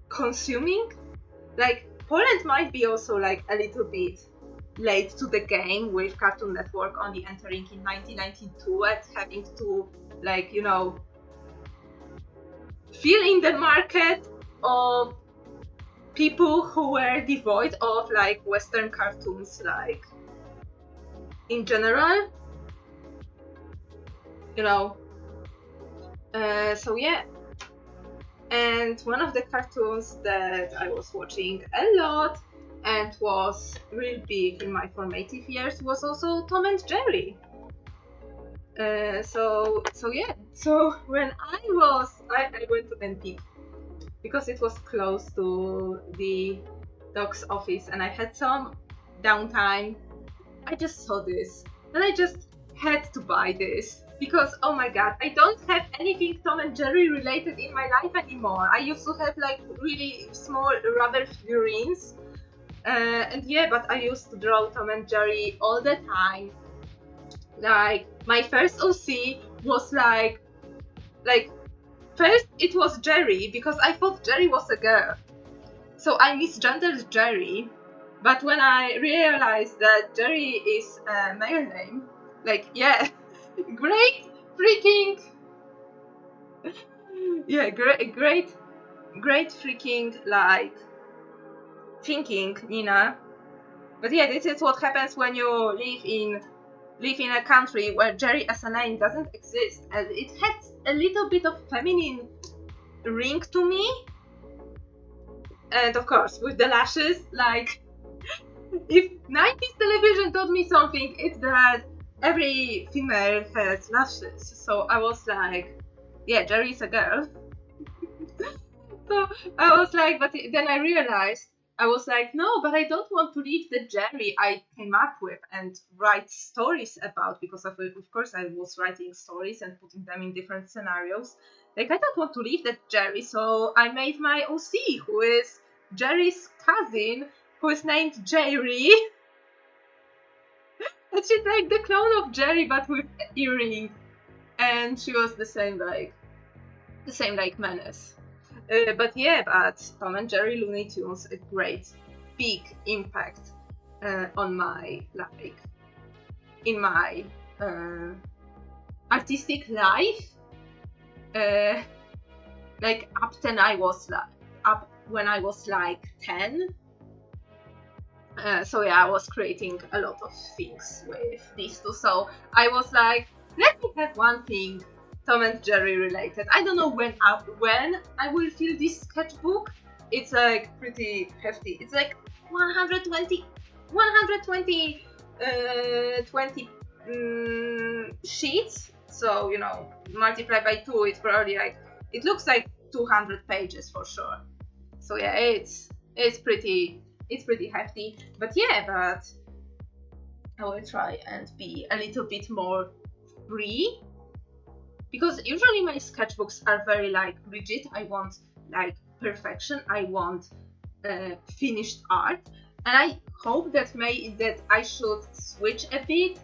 consuming. Like, Poland might be also like a little bit late to the game, with Cartoon Network only entering in 1992 and having to, like, you know, fill in the market of people who were devoid of like Western cartoons, like in general, you know. So yeah. And one of the cartoons that I was watching a lot and was real big in my formative years was also Tom and Jerry. So yeah. So when I went to NP because it was close to the doc's office and I had some downtime. I just saw this and I just had to buy this. Because, oh my god, I don't have anything Tom and Jerry related in my life anymore. I used to have like really small rubber figurines. And yeah, but I used to draw Tom and Jerry all the time. Like, my first OC was like first it was Jerry, because I thought Jerry was a girl. So I misgendered Jerry. But when I realized that Jerry is a male name, like, yeah. Great freaking great freaking like thinking, Nina. But yeah, this is what happens when you live in a country where Jerry as a name doesn't exist, and it has a little bit of feminine ring to me. And of course, with the lashes, like, if 90s television taught me something, it's that every female has lashes. So I was like, yeah, Jerry is a girl. So I was like, but then I realized, I was like, no, but I don't want to leave the Jerry I came up with and write stories about, because of course I was writing stories and putting them in different scenarios. Like, I don't want to leave that Jerry, so I made my OC, who is Jerry's cousin, who is named Jerry. And she's like the clone of Jerry, but with earring. And she was the same like menace. But yeah, but Tom and Jerry Looney Tunes, a great big impact on my, like, in my artistic life, like up when I was like 10. So yeah, I was creating a lot of things with these two. So I was like, let me have one thing Tom and Jerry related. I don't know when I will fill this sketchbook. It's like pretty hefty. It's like 120 sheets. So you know, multiply by 2. It's probably like, it looks like 200 pages for sure. So yeah, it's pretty hefty. But yeah, but I will try and be a little bit more free, because usually my sketchbooks are very like rigid. I want like perfection. I want finished art, and I hope that I should switch a bit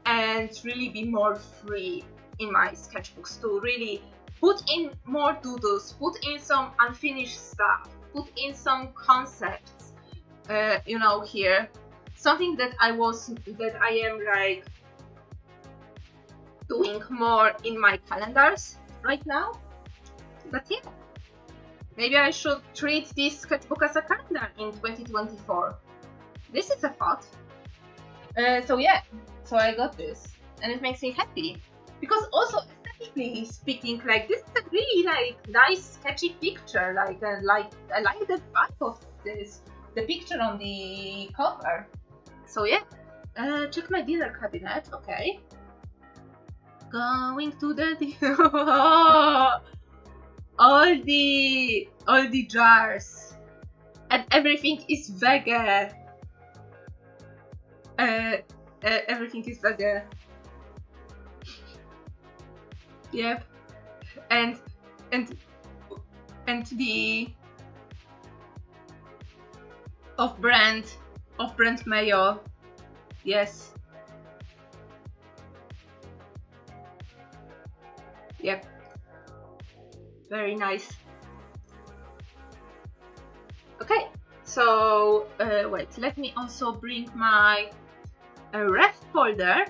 and really be more free in my sketchbooks, to really put in more doodles, put in some unfinished stuff, put in some concepts, you know, here. Something that I am like doing more in my calendars right now. But yeah, maybe I should treat this sketchbook as a calendar in 2024. This is a thought. So yeah, so I got this, and it makes me happy, because also aesthetically speaking, like, this is a really like nice sketchy picture. Like I like the vibe of this, the picture on the cover. So yeah, check my dinner cabinet. Okay, going to the all the jars, and everything is vegan. Everything is vegan. Yep, and the off-brand mayo. Yes. Yep. Very nice. Okay, so wait, let me also bring my ref folder,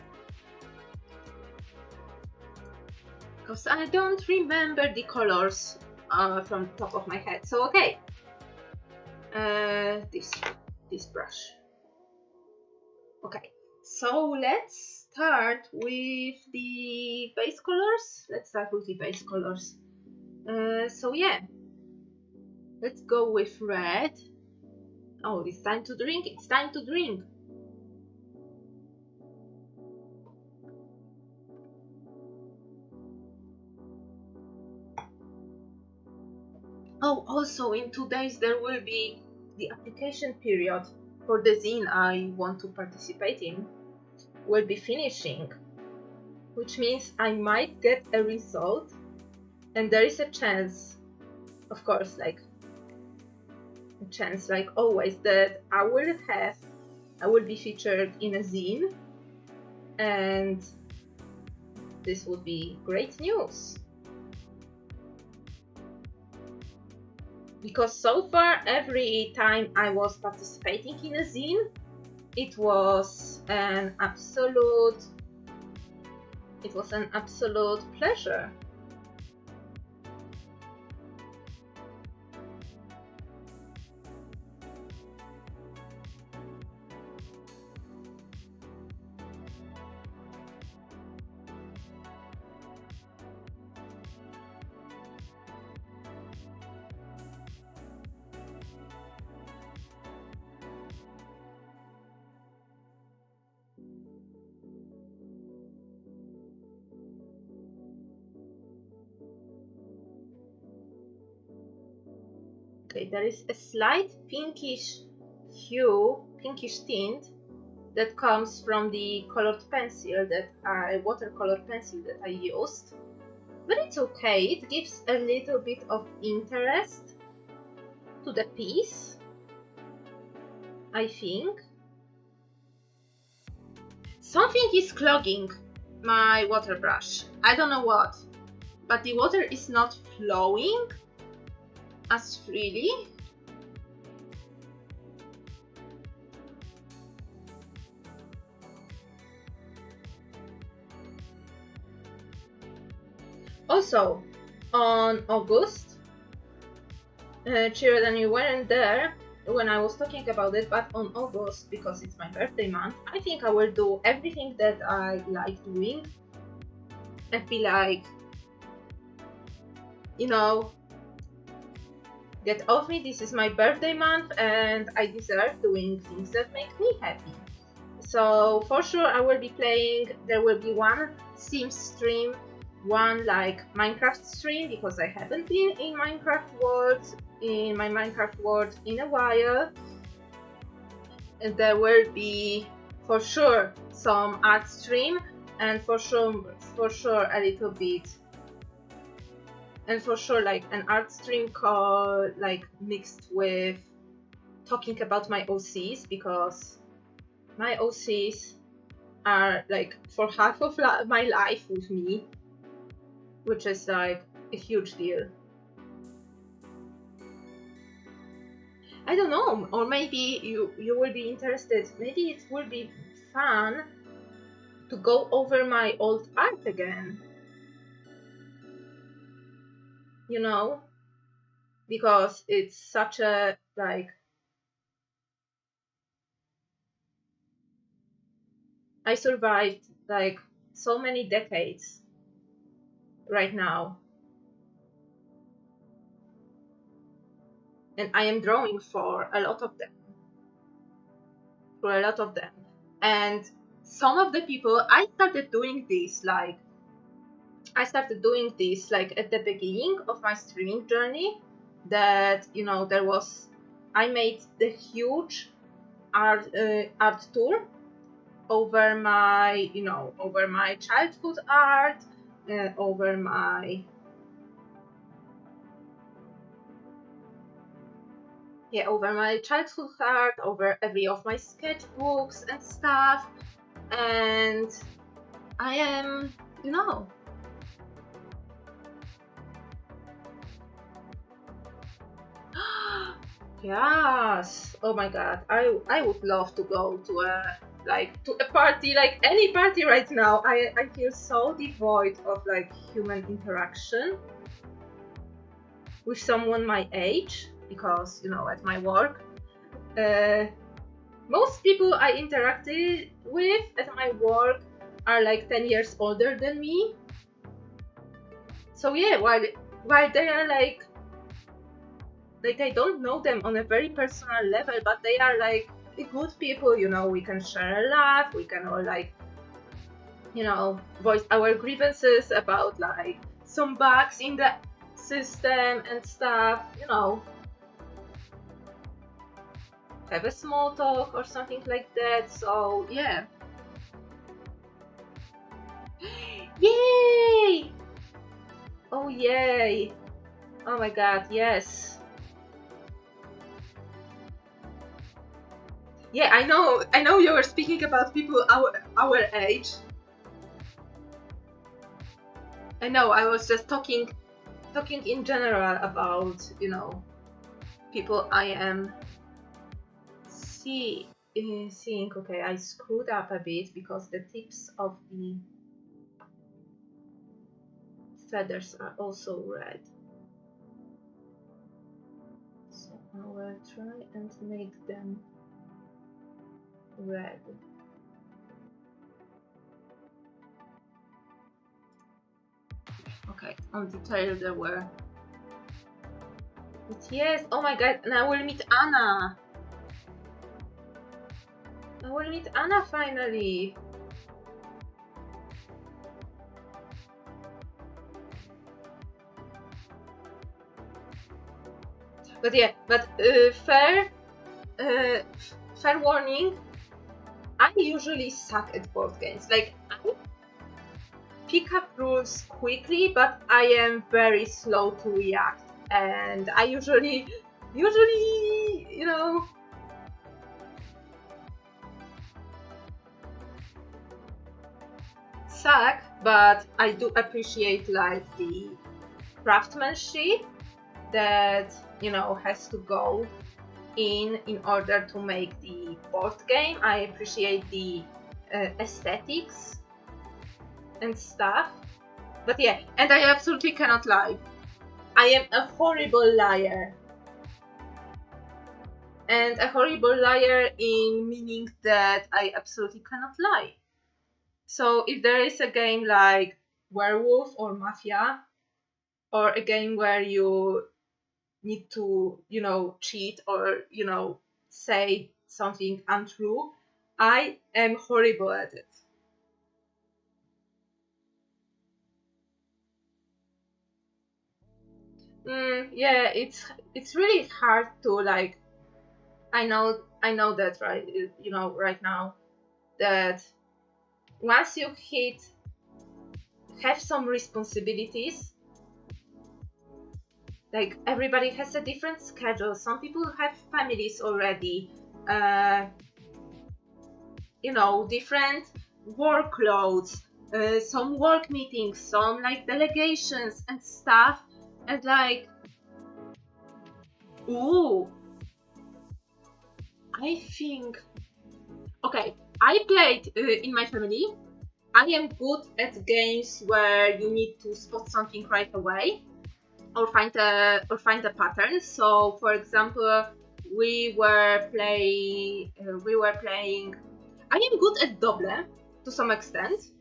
because I don't remember the colors from the top of my head. So okay, this brush. Okay, so let's start with the base colors. So yeah, let's go with red. Oh, it's time to drink. It's time to drink. Oh, also in 2 days there will be the application period for the zine I want to participate in. Will be finishing, which means I might get a result, and there is a chance, of course, like a chance like always, that I will be featured in a zine, and this would be great news. Because so far, every time I was participating in a zine, it was an absolute pleasure. Okay, there is a slight pinkish hue, pinkish tint that comes from the watercolor pencil that I used. But it's okay, it gives a little bit of interest to the piece, I think. Something is clogging my water brush. I don't know what, but the water is not flowing as freely. Also, on August, Children, you weren't there when I was talking about it, but on August, because it's my birthday month, I think I will do everything that I like doing and be like, you know, get off me, this is my birthday month and I deserve doing things that make me happy. So for sure I will be playing, there will be one Sims stream, one like Minecraft stream, because I haven't been in my Minecraft world in a while. And there will be for sure some art stream, and for sure a little bit, and for sure like an art stream called like mixed with talking about my OCs, because my OCs are like for half of my life with me, which is like a huge deal. I don't know, or maybe you will be interested. Maybe it will be fun to go over my old art again. You know, because it's such a like. I survived like so many decades right now, and I am drawing for a lot of them. And some of the people, I started doing this like at the beginning of my streaming journey, that you know I made the huge art tour over my childhood art, over my childhood art, over every of my sketchbooks and stuff, and I am, yes, oh my god, I would love to go to a party, like any party right now. I feel so devoid of like human interaction with someone my age, because at my work, most people I interacted with at my work are like 10 years older than me. So yeah, while they are like I don't know them on a very personal level, but they are like good people, we can share a laugh, we can all like, voice our grievances about like some bugs in the system and stuff, have a small talk or something like that. So yeah. Yay! Oh yay! Oh my god, yes. Yeah, I know you were speaking about people our age. I know, I was just talking in general about, people I am seeing. Okay, I screwed up a bit because the tips of the feathers are also red. So I will try and make them red. Okay, on the tail there were. But yes, oh my god, and I will meet Anna. I will meet Anna finally. But yeah, fair warning, I usually suck at board games. Like, I pick up rules quickly, but I am very slow to react. And I usually, suck, but I do appreciate like the craftsmanship that, has to go in order to make the board game. I appreciate the aesthetics and stuff. But yeah, and I absolutely cannot lie. I am a horrible liar. And a horrible liar in meaning that I absolutely cannot lie. So if there is a game like Werewolf or Mafia, or a game where you need to, cheat or, say something untrue, I am horrible at it. Yeah, it's really hard to like. I know that right. Right now that once you have some responsibilities, like everybody has a different schedule. Some people have families already, uh, different workloads, some work meetings, some like delegations and stuff, and like, ooh, I think, okay, I played in my family. I am good at games where you need to spot something right away, or find a pattern. So, for example, we were playing. I am good at double to some extent.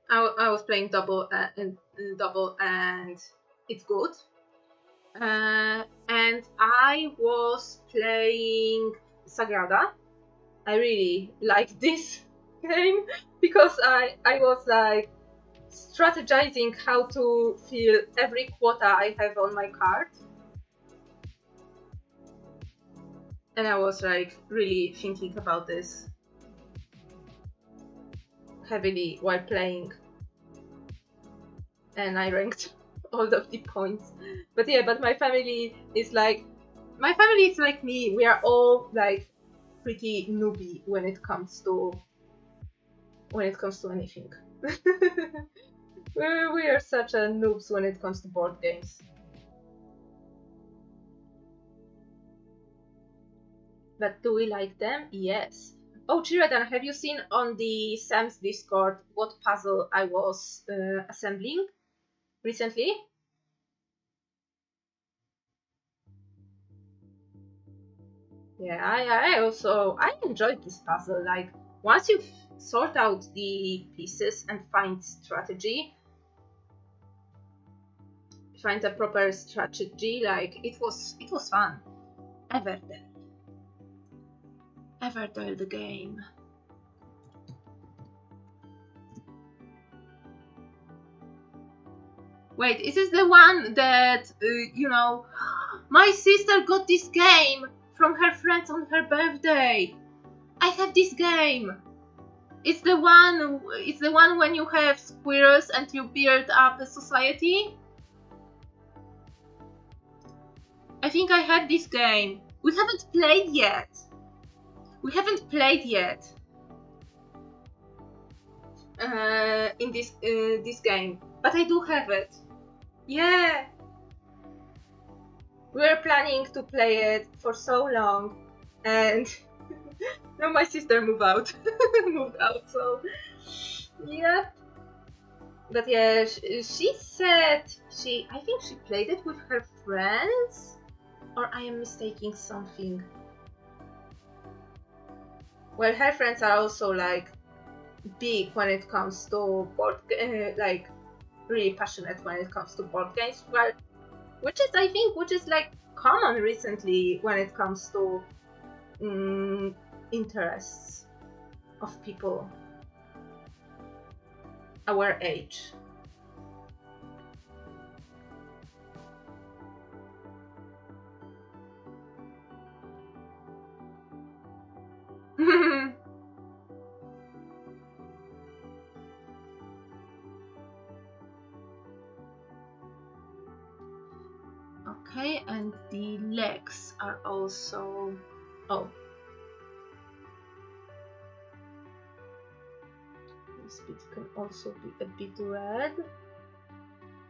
I was playing double and it's good. And I was playing Sagrada. I really like this game because I was like strategizing how to fill every quota I have on my card. And I was like really thinking about this heavily while playing. And I ranked all of the points. But yeah, but my family is like me. We are all like pretty newbie when it comes to anything. we are such a noobs when it comes to board games. But do we like them? Yes. Oh, Chiradan, have you seen on the Sam's Discord what puzzle I was assembling recently? Yeah, I enjoyed this puzzle. Like once you sort out the pieces and find a proper strategy, like it was fun. Everdell the game. Wait, is this the one that my sister got this game from her friends on her birthday? I have this game. It's the one when you have squirrels and you build up a society. I think I have this game. We haven't played yet. In this game, but I do have it. Yeah. We were planning to play it for so long, and now my sister moved out. So yeah. But yeah, she said I think she played it with her friends, or I am mistaking something. Well, her friends are also like big when it comes to board, like really passionate when it comes to board games. Well, which is like common recently when it comes to interests of people our age. Okay, and the legs are also... Oh. This bit can also be a bit red.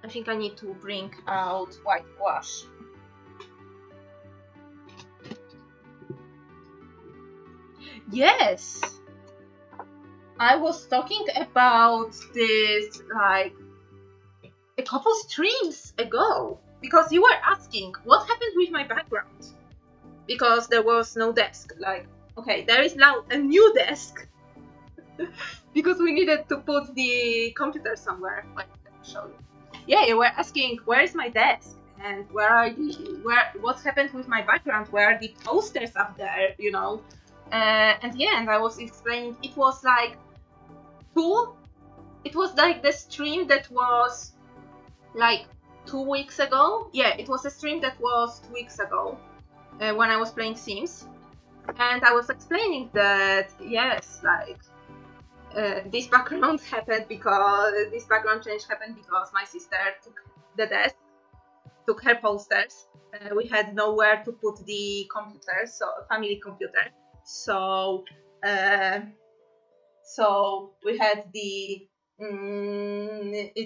I think I need to bring out white gouache. Yes! I was talking about this like a couple streams ago, because you were asking what happened with my background, because there was no desk. Like, okay, there is now a new desk because we needed to put the computer somewhere. Wait, let me show you. Yeah, you were asking where is my desk and what happened with my background, where are the posters up there, you know. And yeah, and I was explaining it was like the stream that was like 2 weeks ago. Yeah, it was a stream that was 2 weeks ago when I was playing Sims, and I was explaining that yes, like this background change happened because my sister took the desk, took her posters. We had nowhere to put the computer, so family computer. So we had it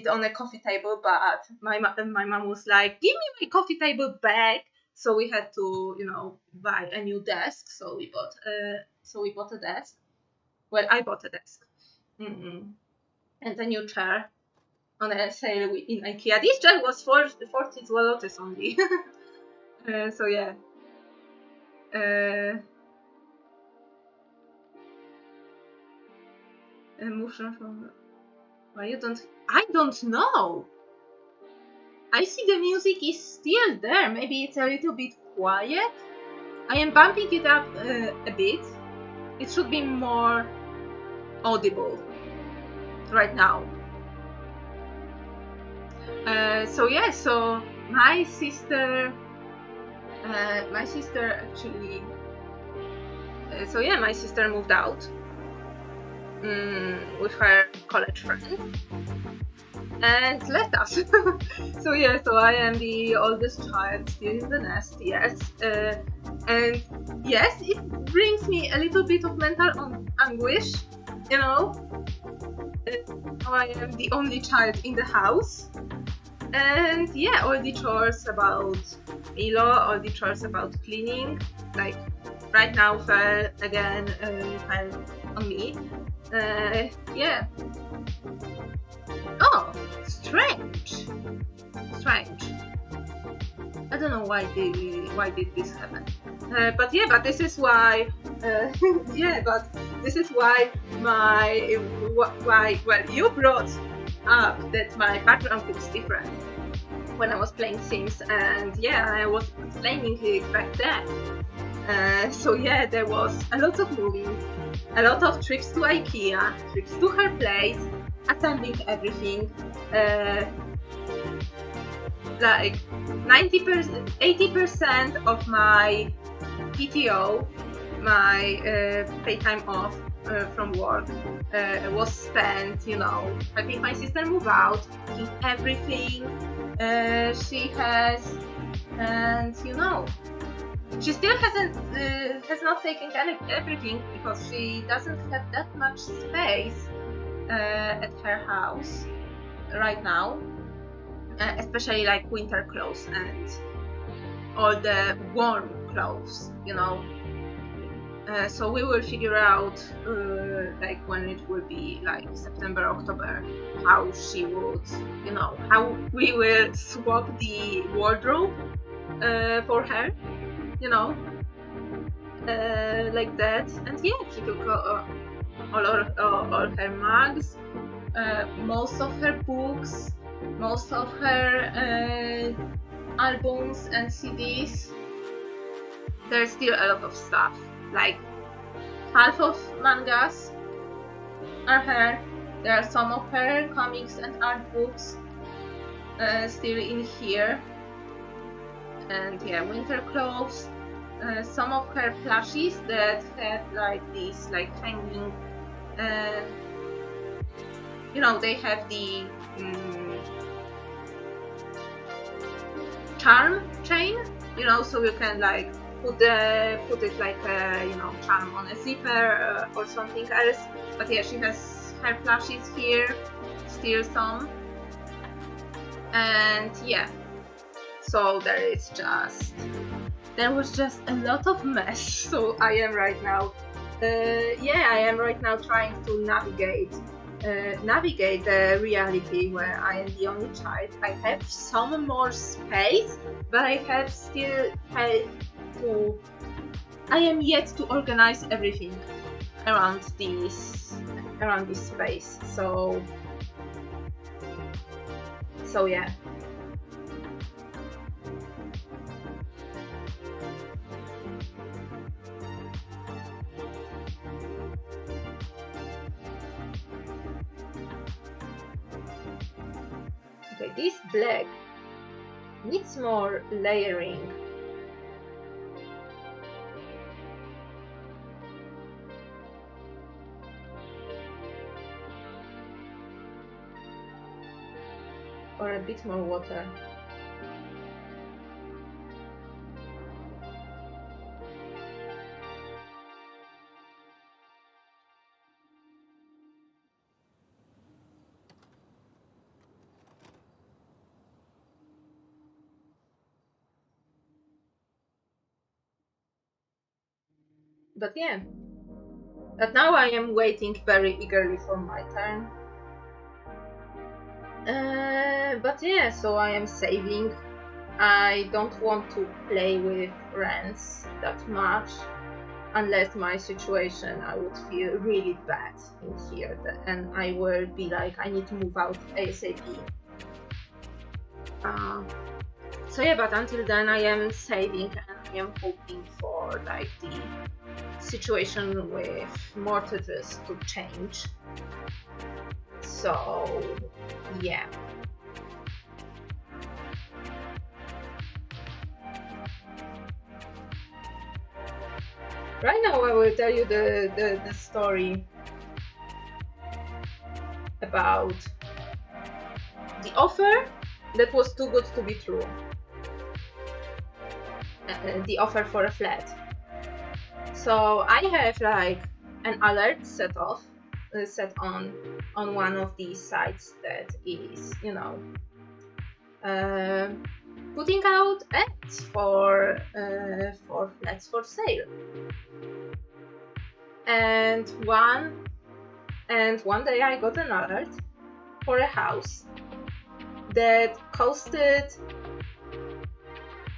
on a coffee table, but my mom was like, "Give me my coffee table back." So we had to, you know, buy a new desk. So we bought a desk. Well, I bought a desk and a new chair on a sale in IKEA. This chair was 40 zlotys only. So yeah. Emotion from. Why you don't? I don't know. I see the music is still there. Maybe it's a little bit quiet. I am bumping it up a bit. It should be more audible right now. So yeah, so my sister actually. So yeah, my sister moved out with her college friend and left us. So yeah, so I am the oldest child still in the nest, yes. And yes, it brings me a little bit of mental anguish, you know. I am the only child in the house. And yeah, all the chores about Milo, all the chores about cleaning, like right now fell on me. Yeah. Oh, strange. I don't know why did this happen. But this is why. This is why you brought up that my background looks different when I was playing Sims, and yeah, I was explaining it back then. So yeah, there was a lot of moving, a lot of trips to IKEA, trips to her place, assembling everything. Like 80% of my PTO, my pay time off from work, was spent, you know, helping my sister move out, packing everything she has, and you know, she still has not taken everything because she doesn't have that much space at her house right now, especially like winter clothes and all the warm clothes, you know. So we will figure out like when it will be like September, October, how she would, you know, how we will swap the wardrobe for her, you know, like that. And yeah, she took all her mugs, most of her books, most of her albums and CDs. There's still a lot of stuff. Like half of mangas are her. There are some of her comics and art books still in here. And yeah, winter clothes. Some of her plushies that have like these like hanging. You know, they have the charm chain. You know, so you can like put it like a, you know, charm on a zipper or something else. But yeah, she has her plushies here, still some, and yeah. So there was just a lot of mess. So I am right now yeah, I am right now trying to navigate the reality where I am the only child. I have some more space, but I have still to. I am yet to organize everything around this space. So yeah. Okay, this black needs more layering. Or a bit more water. But yeah. But now I am waiting very eagerly for my turn. But yeah, so I am saving. I don't want to play with rents that much unless my situation I would feel really bad in here and I will be like I need to move out ASAP. So yeah, but until then I am saving and I am hoping for like the situation with mortgages to change. So yeah. Right now I will tell you the story about the offer that was too good to be true. The offer for a flat. So I have like an alert set on one of these sites that is, you know, putting out ads for flats for sale. And one day I got an alert for a house that costed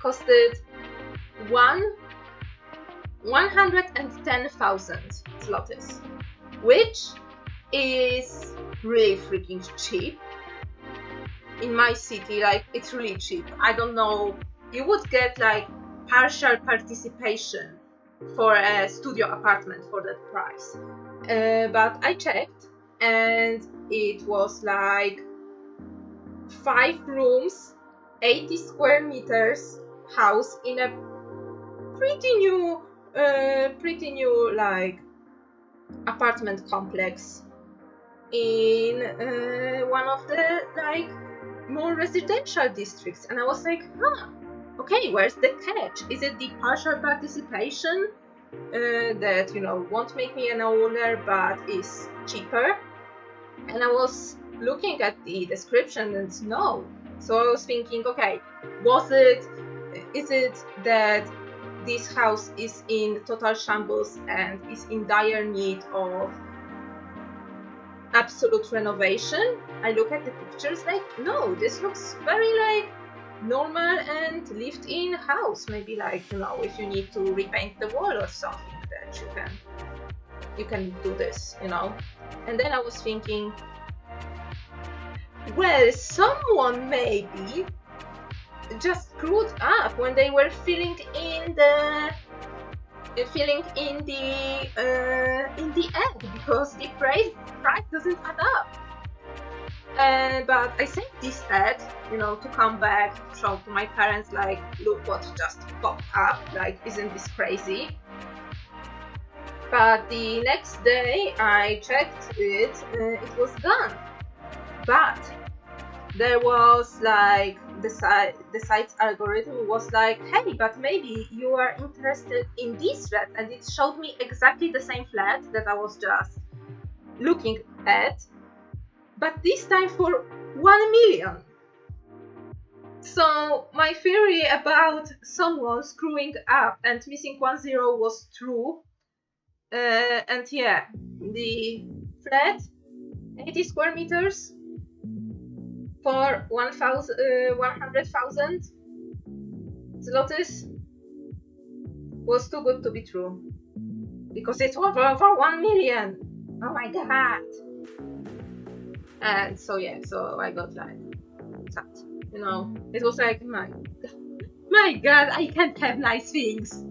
110,000 zlotys, which is really freaking cheap. In my city, like, it's really cheap. I don't know, you would get like partial participation for a studio apartment for that price. But I checked and it was like 5 rooms, 80 square meters house in a pretty new like apartment complex in one of the like more residential districts, and I was like, okay, where's the catch? Is it the partial participation that, you know, won't make me an owner but is cheaper? And I was looking at the description and no. So I was thinking, okay, is it that this house is in total shambles and is in dire need of absolute renovation? I look at the pictures like, no, this looks very like normal and lived in house. Maybe like, you know, if you need to repaint the wall or something, that you can do this, you know. And then I was thinking, well, someone maybe just screwed up when they were filling in the ad, because the price doesn't add up. But I sent this ad, you know, to come back, show to my parents, like, look what just popped up, like, isn't this crazy? But the next day I checked it, it was gone. But there was like the site's algorithm was like, hey, but maybe you are interested in this flat, and it showed me exactly the same flat that I was just looking at, but this time for 1 million. So my theory about someone screwing up and missing 1 0 was true, And yeah, the flat 80 square meters for 100,000 zlotys was too good to be true, because it's over 1 million. Oh my god. And so yeah, so I got like sad, you know. It was like my god, I can't have nice things.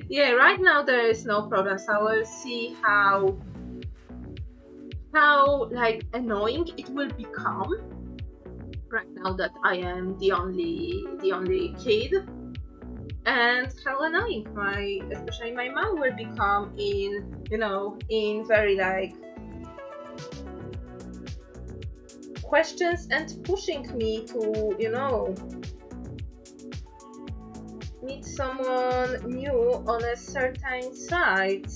Yeah, right now there is no problem, so I will see how like annoying it will become right now that I am the only kid, and how annoying especially my mom will become in, you know, in very like questions and pushing me to, you know, meet someone new on a certain site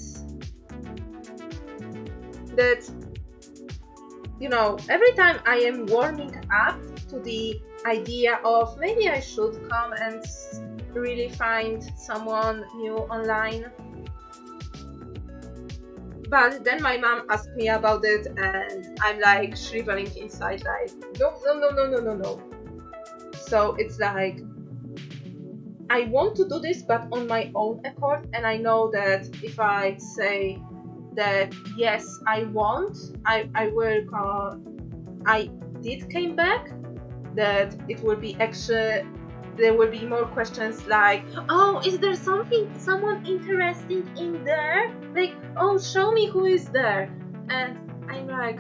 that, you know, every time I am warming up to the idea of maybe I should come and really find someone new online, but then my mom asked me about it and I'm like shriveling inside, like no. So it's like I want to do this, but on my own accord, and I know that if I say that yes, I want, I will I did came back, that it will be actually, there will be more questions like, oh, is there someone interesting in there? Like, oh, show me who is there. And I'm like,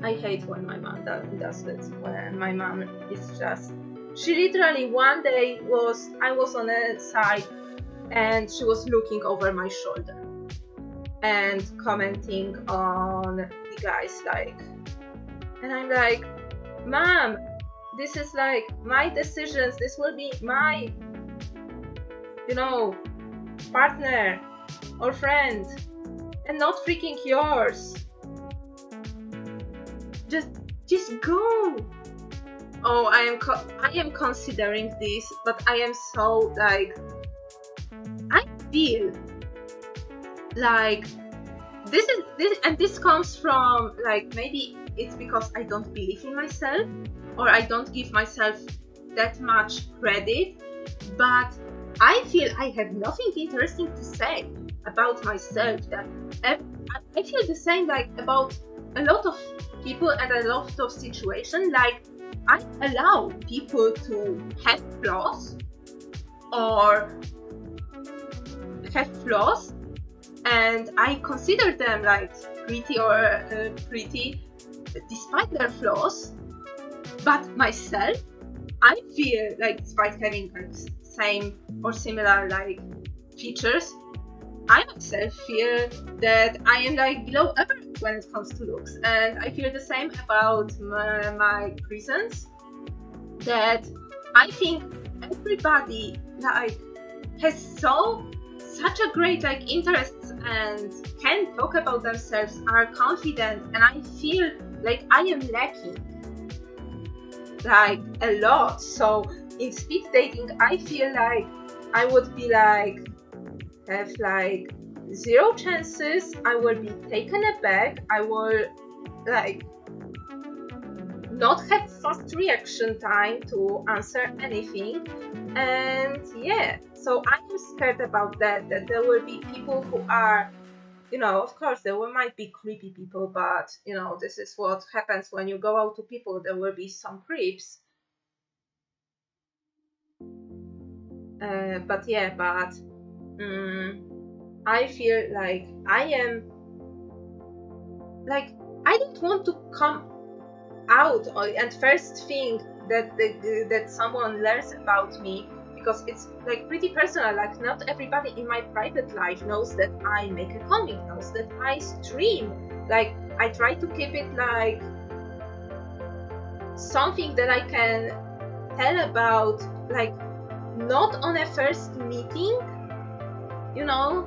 I hate when my mom does this, when my mom is just, she literally one day I was on a site and she was looking over my shoulder and commenting on the guys, like, and I'm like, Mom, this is like my decisions, this will be my, you know, partner or friend and not freaking yours. Just go. Oh, I am considering this, but I am so like, I feel like this comes from like, maybe it's because I don't believe in myself or I don't give myself that much credit, but I feel I have nothing interesting to say about myself. That I feel the same like about a lot of people and a lot of situations. Like, I allow people to have flaws and I consider them like pretty despite their flaws, but myself, I feel like despite having like same or similar like features, I myself feel that I am like below average when it comes to looks, and I feel the same about my presence, that I think everybody like has such a great like interests and can talk about themselves, are confident, and I feel like I am lacking like a lot. So in speed dating, I feel like I would be like, have like 0 chances, I will be taken aback, I will like not have fast reaction time to answer anything, and yeah, so I'm scared about that there will be people who are, you know, of course there might be creepy people, but you know, this is what happens when you go out to people, there will be some creeps. But I feel like I am like, I don't want to come out and first thing that someone learns about me, because it's like pretty personal. Like, not everybody in my private life knows that I make a comic, knows that I stream. Like, I try to keep it like something that I can tell about, like not on a first meeting, you know.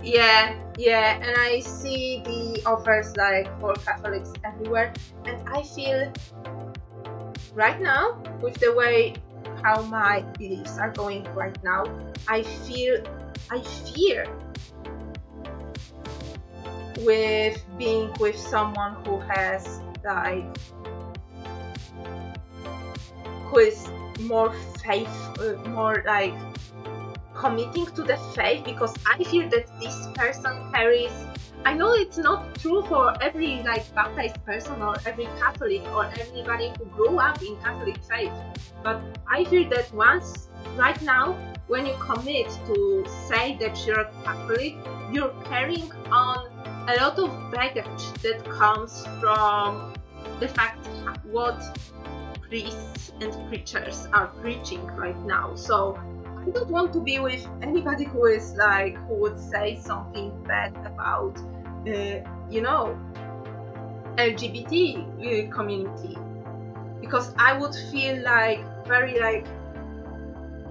Yeah, and I see the offers like for Catholics everywhere, and I feel right now, with the way how my beliefs are going right now, I fear with being with someone who has like, who is more faith, more like committing to the faith, because I feel that this person carries, I know it's not true for every like baptized person or every Catholic or anybody who grew up in Catholic faith, but I feel that once, right now, when you commit to say that you're a Catholic, you're carrying on a lot of baggage that comes from the fact what priests and preachers are preaching right now. So I don't want to be with anybody who is like, who would say something bad about, you know, LGBT community, because I would feel like very like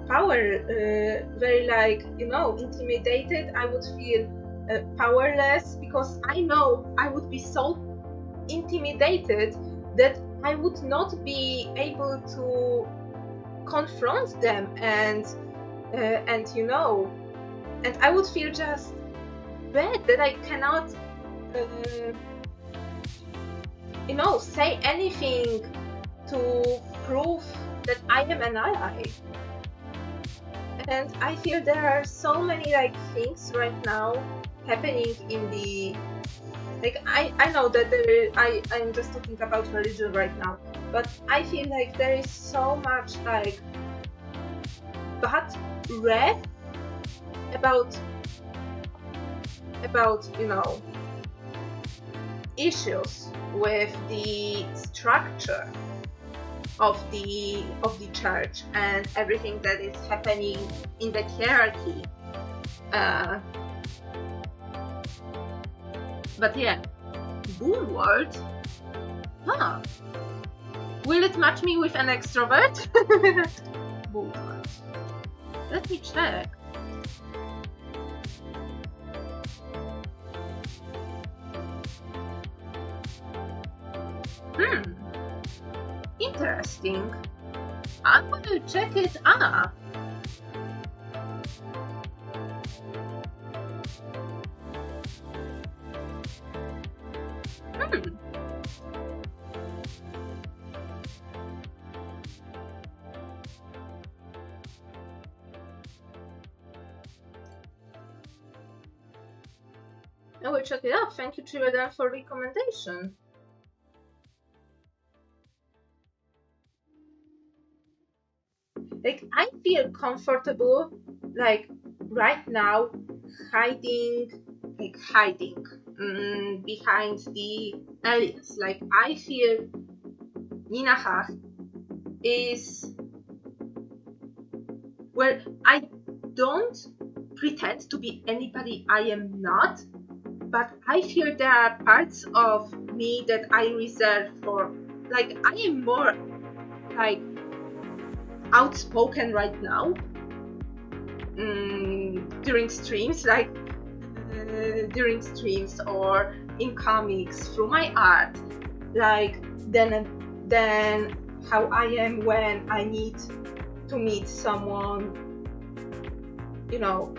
very like, you know, intimidated. I would feel powerless, because I know I would be so intimidated that I would not be able to confront them, and you know, and I would feel just bad that I cannot you know, say anything to prove that I am an ally. And I feel there are so many like things right now happening in the, like, I know that I'm just talking about religion right now, but I feel like there is so much like bad rep about you know, issues with the structure of the church and everything that is happening in the hierarchy. But yeah, boom word. Huh. Will it match me with an extrovert? Boom word. Let me check. Interesting. I'm gonna check it up. I will check it out. Thank you, Children, for recommendation. Like, I feel comfortable, like, right now, hiding behind the aliens. Like, I feel Nina Hach is, well, I don't pretend to be anybody I am not, but I feel there are parts of me that I reserve for, like, I am more, like, outspoken right now during streams, like during streams or in comics, through my art, like than how I am when I need to meet someone, you know,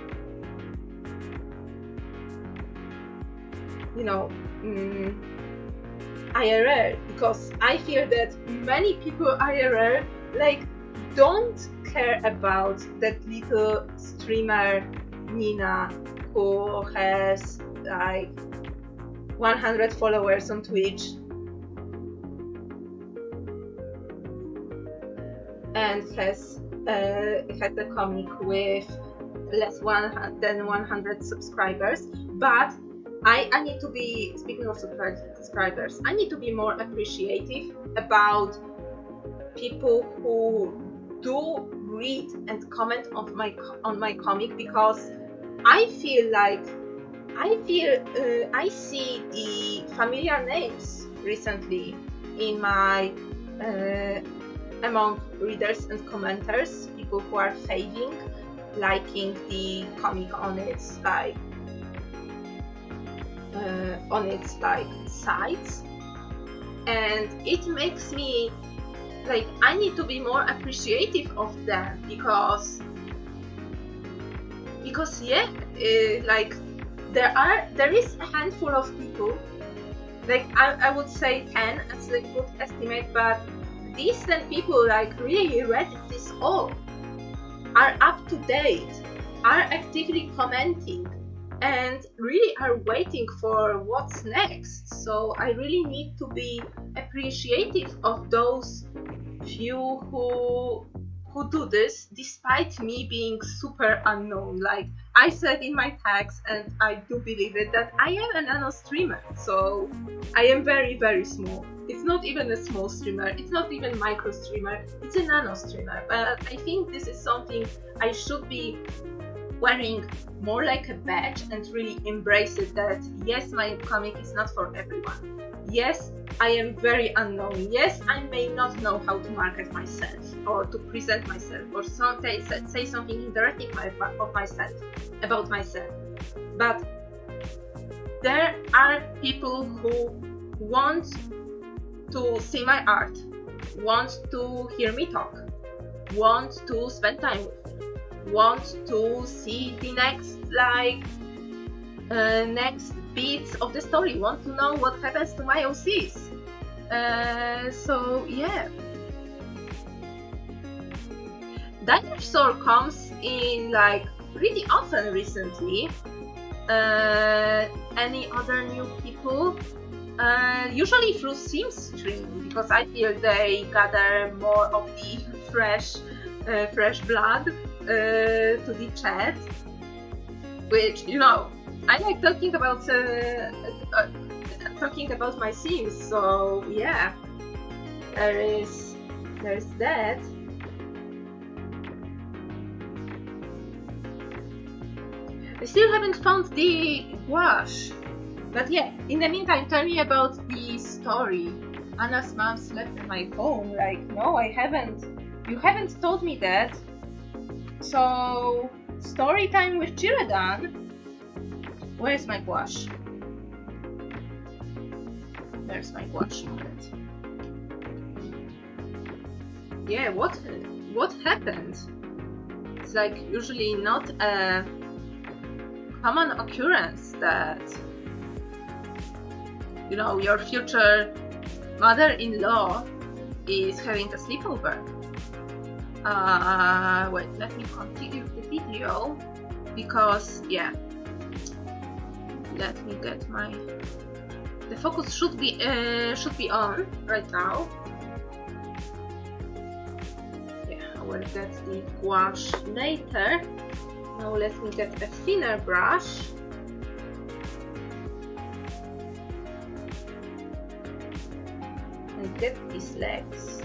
IRL, because I feel that many people IRL like don't care about that little streamer Nina who has like 100 followers on Twitch and has a comic with less than 100 subscribers. But I need to be, speaking of subscribers, I need to be more appreciative about people who do read and comment on my comic, because I feel like I see the familiar names recently in my among readers and commenters, people who are faving, liking the comic on its like on its like sides, and it makes me like I need to be more appreciative of them because yeah, like there is a handful of people, like I would say 10 as a good estimate, but these 10 people like really read this all, are up to date, are actively commenting, and really are waiting for what's next. So I really need to be appreciative of those few who do this despite me being super unknown. Like I said in my tags, and I do believe it, that I am a nano streamer, so I am very, very small. It's not even a small streamer, it's not even micro streamer, it's a nano streamer. But I think this is something I should be wearing more like a badge and really embrace it, that yes, my comic is not for everyone. Yes, I am very unknown. Yes, I may not know how to market myself or to present myself or say something interesting of myself, about myself. But there are people who want to see my art, want to hear me talk, want to spend time with, want to see the next next beats of the story, want to know what happens to my OCs. So yeah, Dinosaur comes in like pretty often recently. Any other new people? Usually through Sim stream, because I feel they gather more of the fresh blood to the chat, which, you know, I like talking about my Sims. So yeah, there's that. I still haven't found the gouache, but yeah, in the meantime, tell me about the story. Anna's mom slept in my phone. Like, no, I haven't. You haven't told me that. So, story time with Jiradan. Where's my gouache? There's my gouache. Yeah, what happened? It's like usually not a common occurrence that, you know, your future mother-in-law is having a sleepover. Wait, let me configure the video, because yeah, let me get the focus should be on right now. Yeah, I will get the gouache later. Now let me get a thinner brush. And get these legs.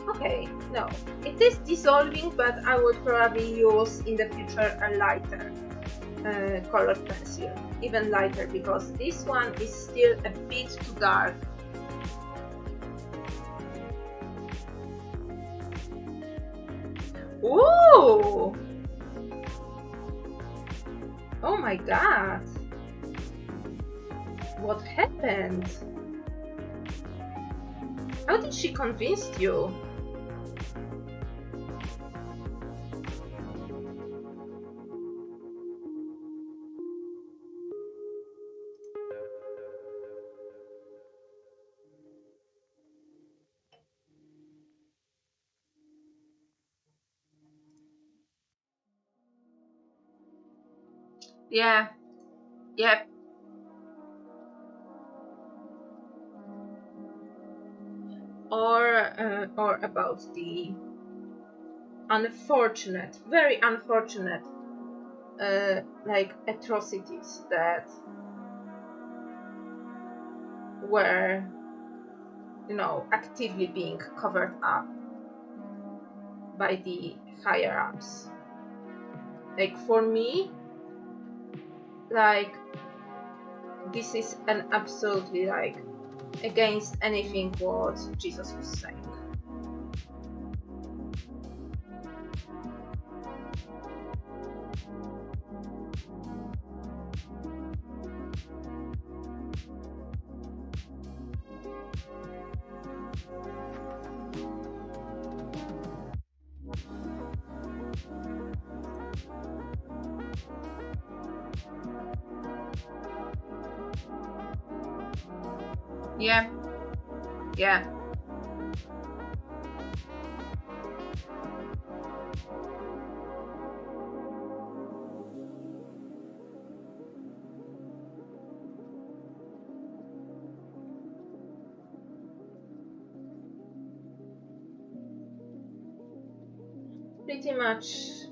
Okay, no, it is dissolving, but I would probably use in the future a lighter colored pencil, even lighter, because this one is still a bit too dark. Ooh! Oh my god! What happened? How did she convince you? Yeah, yep. Or about the unfortunate, very unfortunate, like atrocities that were, you know, actively being covered up by the higher ups. Like for me, like this is an absolutely like against anything what Jesus was saying. Yeah. Yeah.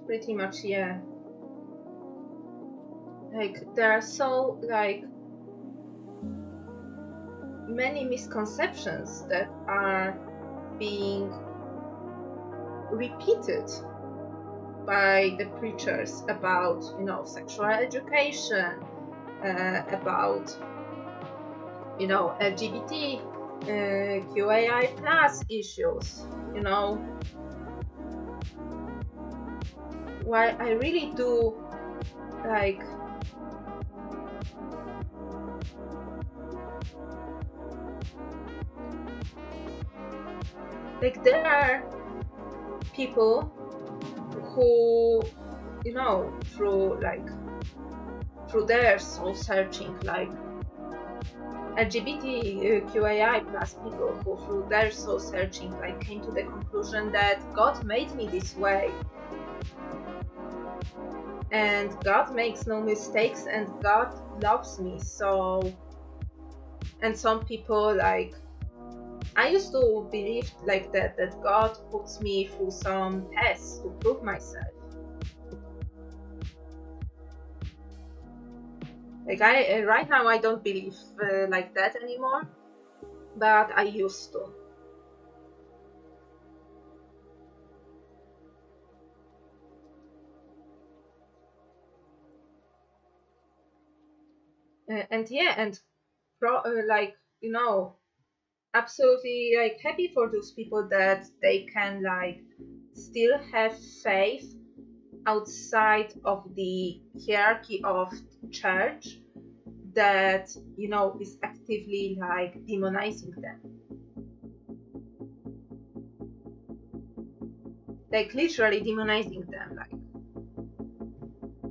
Pretty much, yeah. Like, there are so, like, many misconceptions that are being repeated by the preachers about, you know, sexual education, about, you know, LGBT, QAI plus issues, you know. While I really do, like, there are people who, you know, through their soul searching, like LGBTQAI plus people who through their soul searching, like, came to the conclusion that God made me this way, and God makes no mistakes, and God loves me. So, and some people, like, I used to believe like that God puts me through some tests to prove myself. Like, right now I don't believe like that anymore, but I used to. And yeah, and like, you know, absolutely, like, happy for those people that they can, like, still have faith outside of the hierarchy of church that, you know, is actively, like, demonizing them. Like, literally demonizing them, like,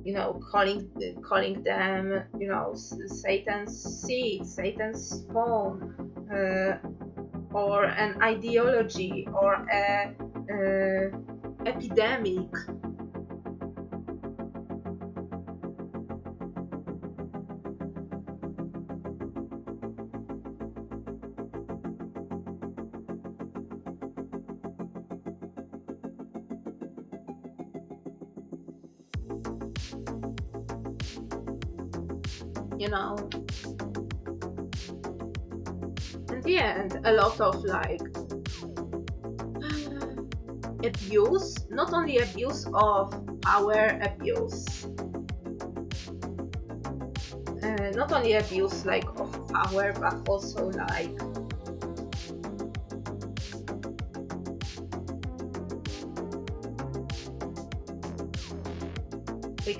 you know, calling them, you know, Satan's seed, Satan's spawn, or an ideology, or a epidemic. You know, and yeah, and a lot of, like, abuse, not only abuse of power, abuse, not only abuse, like, of power, but also, like,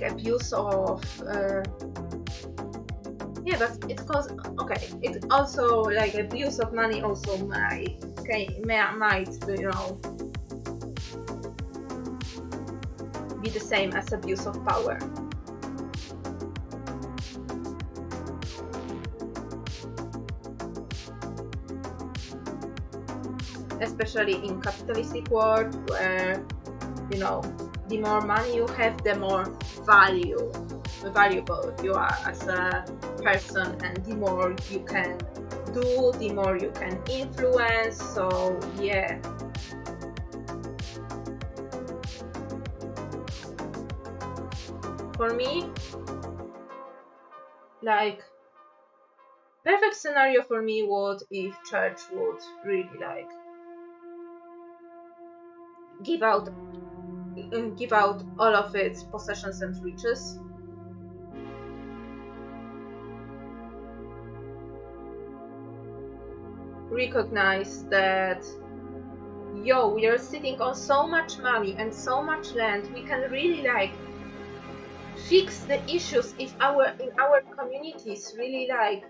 abuse of yeah, but it cause, okay, it also, like, abuse of money also might, you know, be the same as abuse of power. Especially in capitalistic world, where, you know, the more money you have, the more valuable you are as a person, and the more you can do, the more you can influence. So yeah, for me, like, perfect scenario for me would if church would really, like, give out all of its possessions and riches, recognize that, yo, we are sitting on so much money and so much land, we can really, like, fix the issues if in our communities really, like,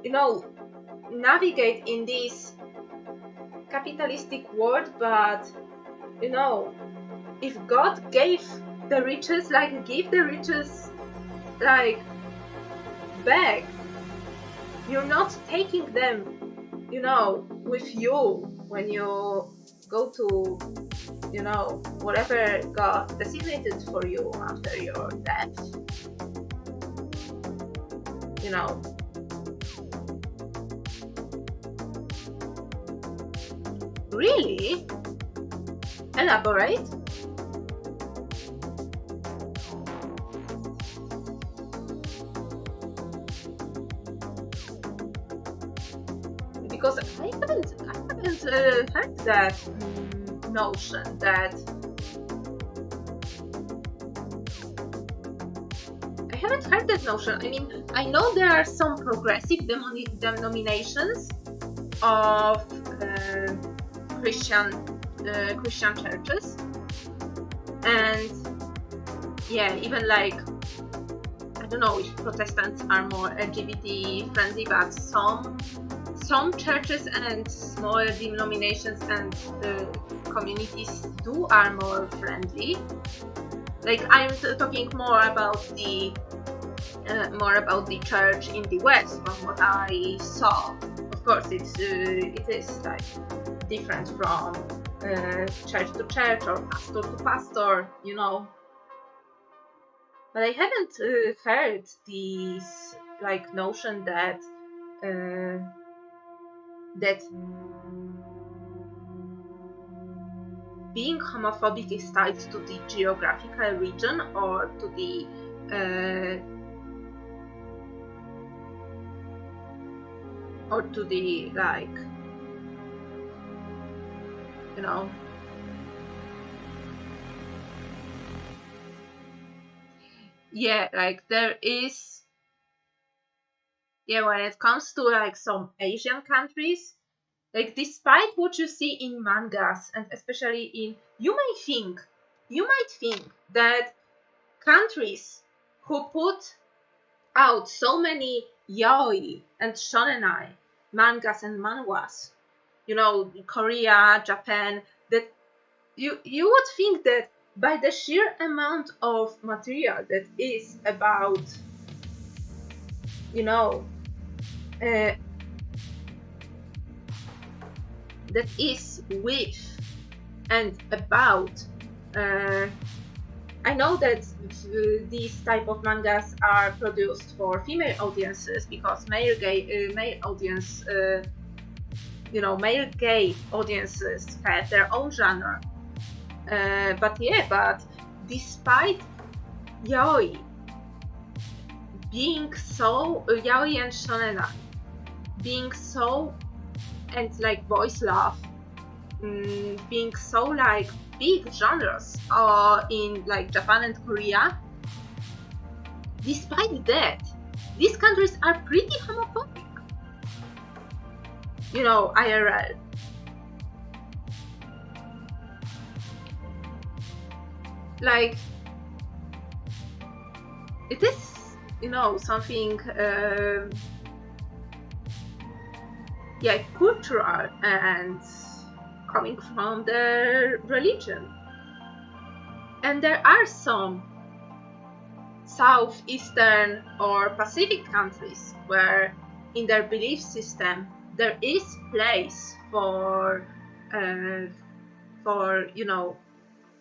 you know, navigate in this capitalistic world. But, you know, if God gave the riches, like, give the riches, like, back, you're not taking them, you know, with you when you go to, you know, whatever got designated for you after your death. You know. Really? Elaborate? Because I haven't heard that notion that I mean, I know there are some progressive denominations of Christian churches, and yeah, even like, I don't know if Protestants are more LGBT friendly, but some churches and smaller denominations and communities are more friendly. Like, I'm talking more about the church in the West from what I saw. Of course, it is like different from church to church or pastor to pastor, you know. But I haven't heard this like notion that being homophobic is tied to the geographical region or to the like, you know. Yeah, like there is. Yeah, when it comes to like some Asian countries, like despite what you see in mangas and especially in, you might think that countries who put out so many yaoi and shonenai mangas and manhwas, you know, Korea, Japan, that you would think that by the sheer amount of material that is about, you know, that is with and about. I know that these type of mangas are produced for female audiences because male gay audiences have their own genre. But despite yaoi being so yaoi and shonenai being so, and like boys love being so like big genres in like Japan and Korea, despite that, these countries are pretty homophobic, you know, IRL. Like, it is, you know, something cultural and coming from their religion. And there are some Southeastern or Pacific countries where in their belief system there is place for you know,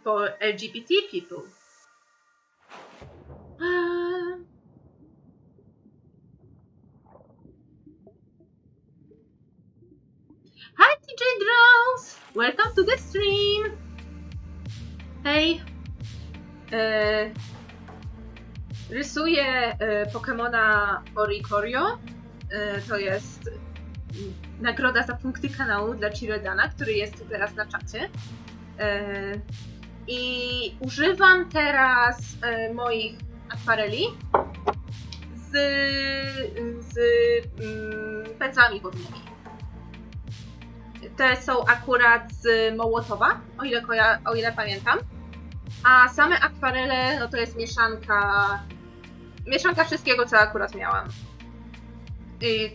for LGBT people. Hi TJ Drones! Welcome to the stream! Hej! Rysuję Pokemona Oricorio. To jest nagroda za punkty kanału dla Chiredana, który jest teraz na czacie. I używam teraz moich akwareli z pędzlami wodnymi. Te są akurat z Mołotowa, o ile pamiętam. A same akwarele, no to jest mieszanka wszystkiego, co akurat miałam. I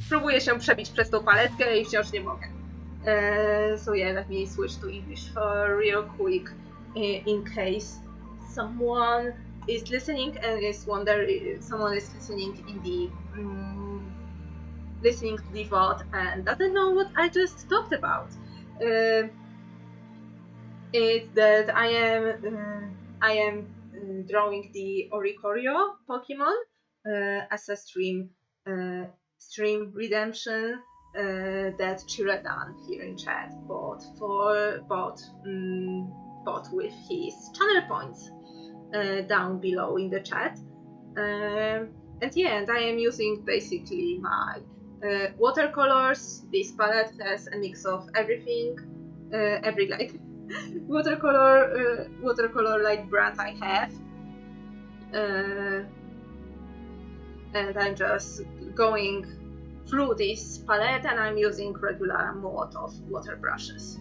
próbuję się przebić przez tą paletkę i wciąż nie mogę. So yeah, let me switch to English for real quick, in case someone is listening and is someone is listening in the listening to the VOD and doesn't know what I just talked about. It's that I am drawing the Oricorio Pokemon as a stream redemption that Chiradan here in chat bought with his channel points down below in the chat. And I am using basically my watercolors. This palette has a mix of everything, every like watercolor like brand I have, and I'm just going through this palette, and I'm using regular Molotov water brushes.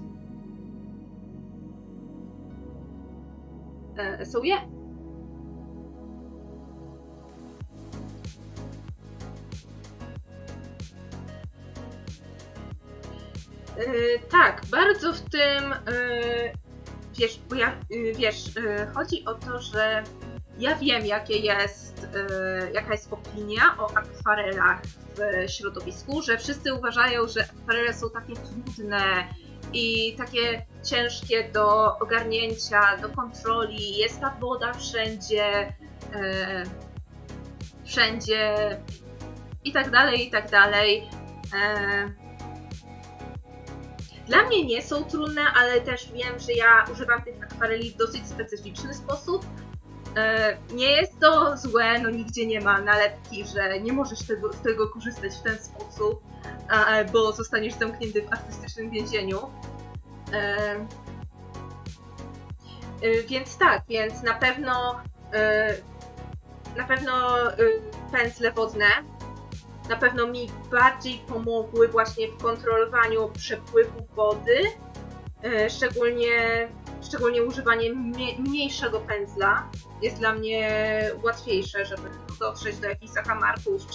So yeah. Tak, bardzo w tym, wiesz, bo chodzi o to, że ja wiem, jaka jest opinia o akwarelach w środowisku, że wszyscy uważają, że akwarele są takie trudne i takie ciężkie do ogarnięcia, do kontroli, jest ta woda wszędzie, i tak dalej. Dla mnie nie są trudne, ale też wiem, że ja używam tych akwareli w dosyć specyficzny sposób. Nie jest to złe, no nigdzie nie ma nalepki, że nie możesz z tego korzystać w ten sposób, bo zostaniesz zamknięty w artystycznym więzieniu. Więc na pewno pędzle wodne na pewno mi bardziej pomogły właśnie w kontrolowaniu przepływu wody, szczególnie używanie mniejszego pędzla jest dla mnie łatwiejsze, żeby dotrzeć do jakichś zakamarków,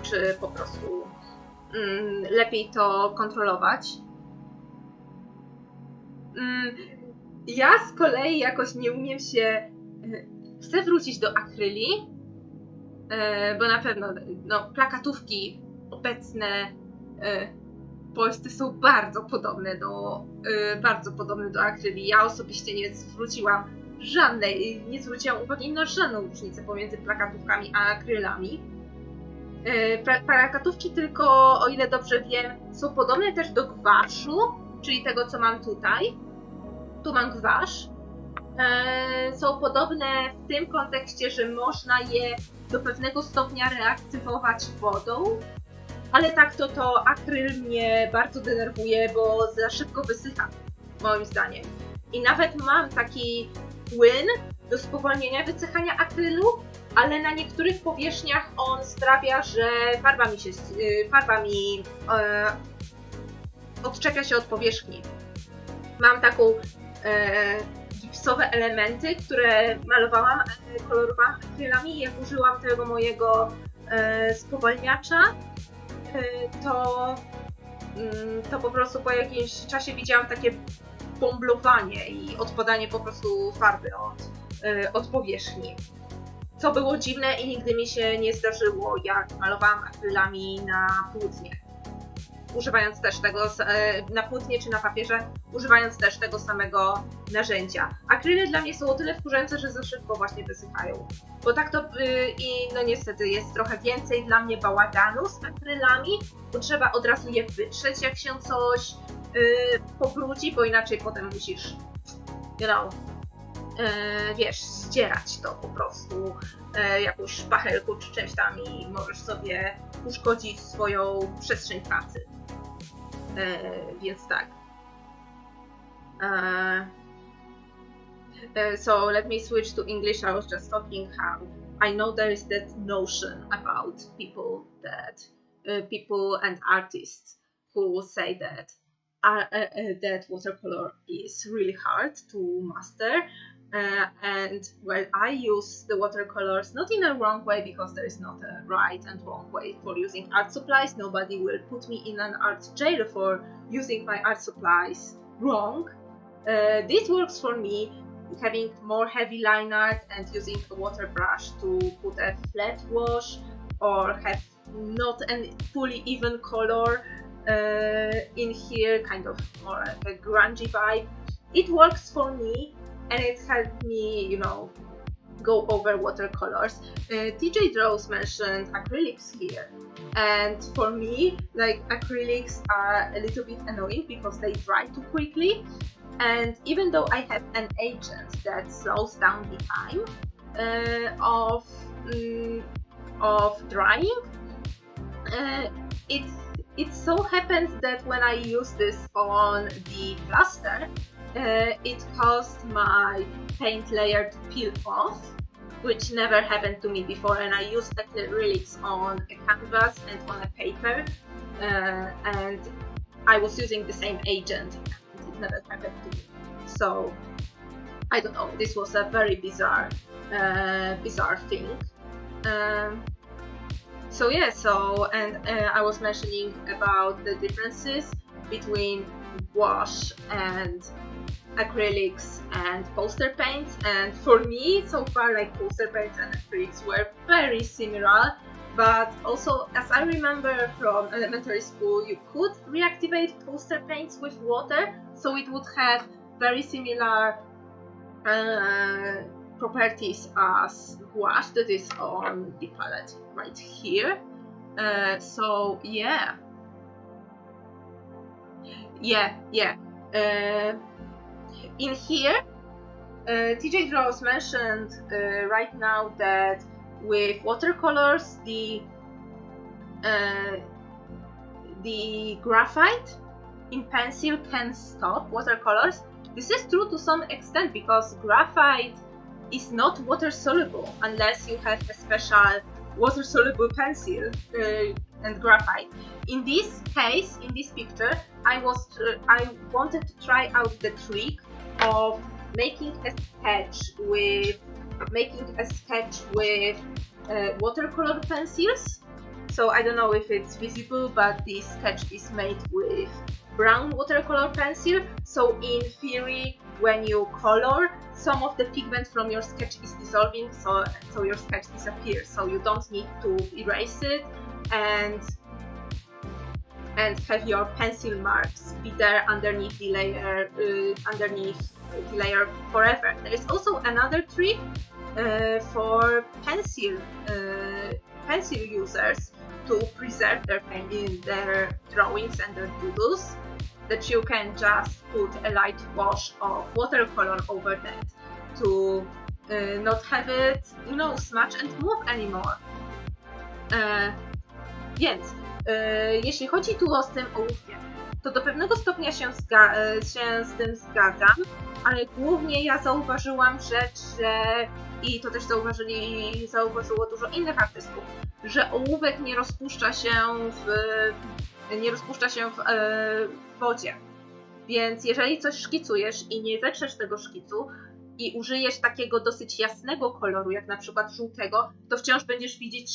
czy po prostu lepiej to kontrolować. Ja z kolei jakoś nie umiem się... Chcę wrócić do akryli, bo na pewno plakatówki obecne w Polsce są bardzo podobne do akryli. Ja osobiście nie zwróciłam uwagi na żadną różnicę pomiędzy plakatówkami a akrylami. Plakatówki tylko, o ile dobrze wiem, są podobne też do gwaszu, czyli tego, co mam tutaj. Tu mam gwasz. Są podobne w tym kontekście, że można je do pewnego stopnia reaktywować wodą, ale tak to akryl mnie bardzo denerwuje, bo za szybko wysycha, moim zdaniem. I nawet mam taki płyn do spowolnienia wysychania akrylu, ale na niektórych powierzchniach on sprawia, że farba mi odczepia się od powierzchni. Mam taką gipsowe elementy, które kolorowałam akrylami. Jak użyłam tego mojego spowalniacza, to po prostu po jakimś czasie widziałam takie bomblowanie i odpadanie po prostu farby od powierzchni. Co było dziwne i nigdy mi się nie zdarzyło, jak malowałam akrylami na płótnie. Używając też tego na płótnie czy na papierze, używając też tego samego narzędzia. Akryly dla mnie są o tyle wkurzające, że za szybko właśnie wysychają. Bo tak to niestety jest trochę więcej dla mnie bałaganu z akrylami, bo trzeba od razu je wytrzeć, jak się coś pobrudzi, bo inaczej potem musisz, zdzierać to po prostu jakąś szpachelką czy czymś tam i możesz sobie uszkodzić swoją przestrzeń pracy. Więc tak. So let me switch to English. I was just talking how I know there is that notion about people and artists who say that that watercolor is really hard to master. And I use the watercolors not in a wrong way, because there is not a right and wrong way for using art supplies. Nobody will put me in an art jail for using my art supplies wrong. This works for me. having more heavy line art and using a water brush to put a flat wash or have not a fully even color in here, kind of more like a grungy vibe. It works for me and it helped me, you know, go over watercolors. TJ Draws mentioned acrylics here, and for me, like, acrylics are a little bit annoying because they dry too quickly, and even though I have an agent that slows down the time of drying, it so happens that when I use this on the plaster, it caused my paint layer to peel off, which never happened to me before, and I used acrylics on a canvas and on a paper, and I was using the same agent and it never happened to me. So I don't know, this was a very bizarre thing. So yeah, I was mentioning about the differences between wash and acrylics and poster paints, and for me so far, like, poster paints and acrylics were very similar, but also, as I remember from elementary school, you could reactivate poster paints with water, so it would have very similar properties as gouache that is on the palette right here. So yeah. In here, TJ Draws mentioned right now that with watercolors, the graphite in pencil can stop watercolors. This is true to some extent because graphite is not water soluble unless you have a special water soluble pencil and graphite. In this case, in this picture, I wanted to try out the trick of making a sketch with watercolor pencils. So I don't know if it's visible, but this sketch is made with brown watercolor pencil. So in theory, when you color, some of the pigment from your sketch is dissolving, so your sketch disappears. So you don't need to erase it and have your pencil marks be there underneath the layer forever. There is also another trick for pencil users to preserve their drawings and their doodles, that you can just put a light wash of watercolor over that to not have it, you know, smudge and move anymore. Więc jeśli chodzi tu o z tym ołówkiem, to do pewnego stopnia się z tym zgadzam, ale głównie ja zauważyłam rzecz, i to też zauważyło dużo innych artystów, że ołówek nie rozpuszcza się w wodzie. Więc jeżeli coś szkicujesz i nie zetrzesz tego szkicu i użyjesz takiego dosyć jasnego koloru, jak na przykład żółtego, to wciąż będziesz widzieć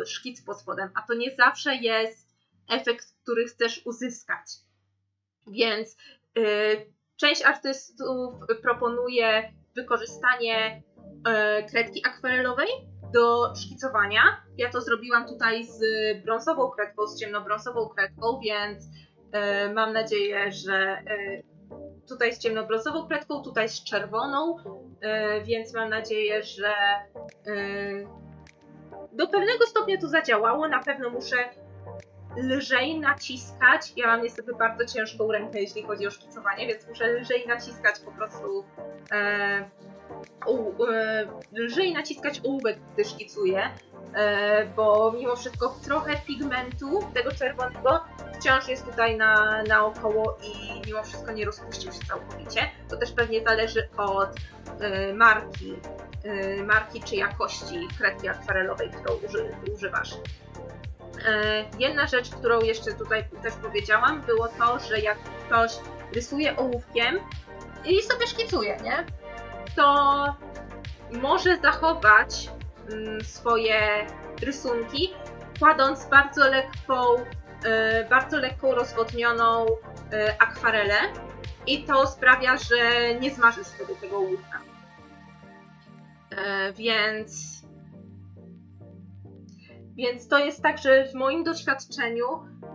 szkic pod spodem, a to nie zawsze jest efekt, który chcesz uzyskać. Więc część artystów proponuje wykorzystanie kredki akwarelowej do szkicowania. Ja to zrobiłam tutaj z brązową kredką, z ciemnobrązową kredką, więc mam nadzieję, że tutaj z ciemnobrązową kredką, tutaj z czerwoną, więc mam nadzieję, że do pewnego stopnia to zadziałało. Na pewno muszę lżej naciskać. Ja mam niestety bardzo ciężką rękę, jeśli chodzi o szkicowanie, więc muszę lżej naciskać po prostu lżej naciskać ołówek, gdy szkicuję, bo mimo wszystko trochę pigmentu tego czerwonego wciąż jest tutaj naokoło i mimo wszystko nie rozpuścił się całkowicie. To też pewnie zależy od marki czy jakości kredki akwarelowej, którą używasz. Jedna rzecz, którą jeszcze tutaj też powiedziałam, było to, że jak ktoś rysuje ołówkiem i sobie szkicuje, nie? To może zachować swoje rysunki, kładąc bardzo lekką rozwodnioną akwarelę i to sprawia, że nie zmarzysz wtedy tego ołówka. Więc to jest tak, że w moim doświadczeniu,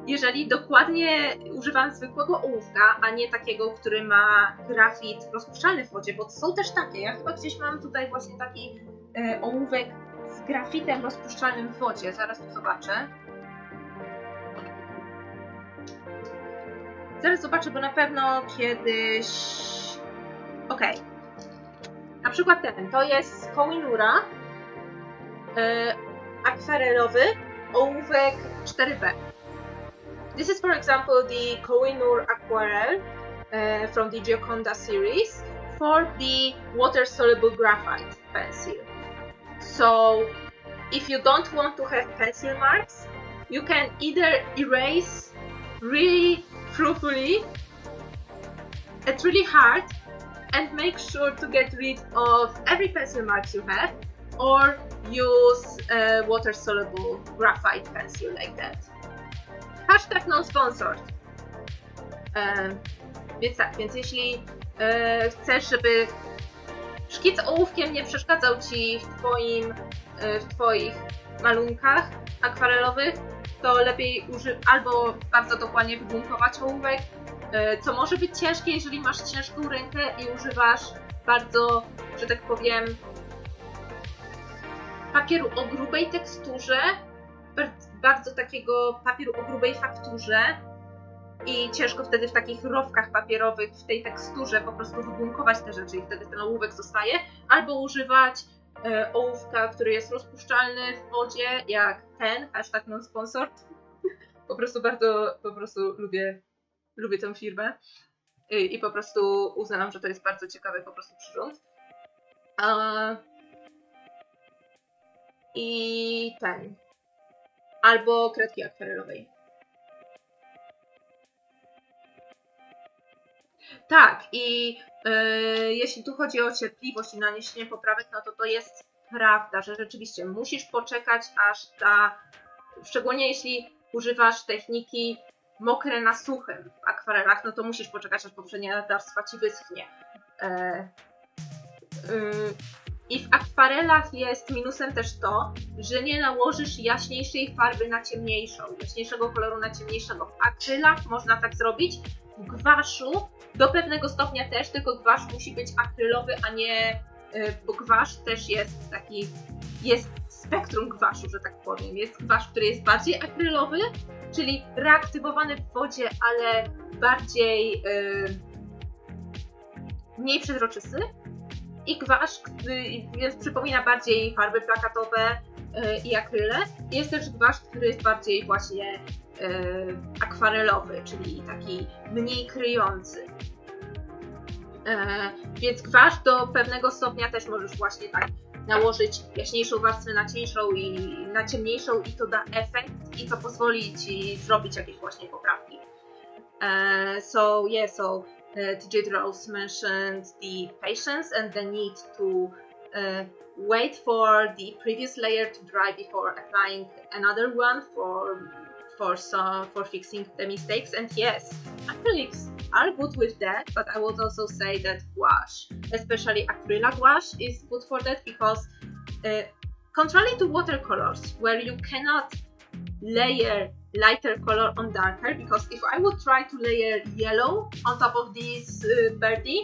jeżeli dokładnie używam zwykłego ołówka, a nie takiego, który ma grafit rozpuszczalny w wodzie, bo są też takie, ja chyba gdzieś mam tutaj właśnie taki ołówek z grafitem rozpuszczalnym w wodzie, zaraz to zobaczę. Zaraz zobaczę, bo na pewno kiedyś... Okej. Na przykład ten, to jest Koh-i-Noora, akwarelowy, ołówek 4B. This is for example the Koh-i-Noora aquarelle from the Gioconda series for the water-soluble graphite pencil. So if you don't want to have pencil marks, you can either erase really fruitfully and really hard and make sure to get rid of every pencil marks you have, or use a water-soluble graphite pencil like that. Hashtag non-sponsored. Więc tak, więc jeśli chcesz, żeby szkic ołówkiem nie przeszkadzał Ci w Twoich malunkach akwarelowych, to lepiej albo bardzo dokładnie wygumkować ołówek, co może być ciężkie, jeżeli masz ciężką rękę i używasz bardzo, że tak powiem, papieru o grubej teksturze, bardzo takiego papieru o grubej fakturze i ciężko wtedy w takich rowkach papierowych w tej teksturze po prostu wygumkować te rzeczy i wtedy ten ołówek zostaje, albo używać ołówka, który jest rozpuszczalny w wodzie, jak ten, hashtag non-sponsored. Po prostu lubię tę firmę i po prostu uznałam, że to jest bardzo ciekawy po prostu przyrząd. I ten. Albo kredki akwarelowej. Tak, i jeśli tu chodzi o cierpliwość i naniesienie poprawek, no to jest prawda, że rzeczywiście musisz poczekać, aż szczególnie jeśli używasz techniki mokre na suchym w akwarelach, no to musisz poczekać, aż poprzednia warstwa Ci wyschnie. I w akwarelach jest minusem też to, że nie nałożysz jaśniejszej farby na ciemniejszą, jaśniejszego koloru na ciemniejszego. W akrylach można tak zrobić, w gwaszu do pewnego stopnia też, tylko gwasz musi być akrylowy, a nie, bo gwasz też jest taki, jest spektrum gwaszu, że tak powiem. Jest gwasz, który jest bardziej akrylowy, czyli reaktywowany w wodzie, ale bardziej, mniej przezroczysty. I gwasz, więc przypomina bardziej farby plakatowe i akryle. Jest też gwasz, który jest bardziej właśnie akwarelowy, czyli taki mniej kryjący. Więc gwasz do pewnego stopnia też możesz właśnie tak nałożyć jaśniejszą warstwę na cieńszą i na ciemniejszą i to da efekt i to pozwoli Ci zrobić jakieś właśnie poprawki. So Jade Rose mentioned the patience and the need to wait for the previous layer to dry before applying another one for fixing the mistakes. And yes, acrylics are good with that, but I would also say that gouache, especially acrylic gouache, is good for that because contrary to watercolors, where you cannot layer lighter color on darker, because if I would try to layer yellow on top of this birdie,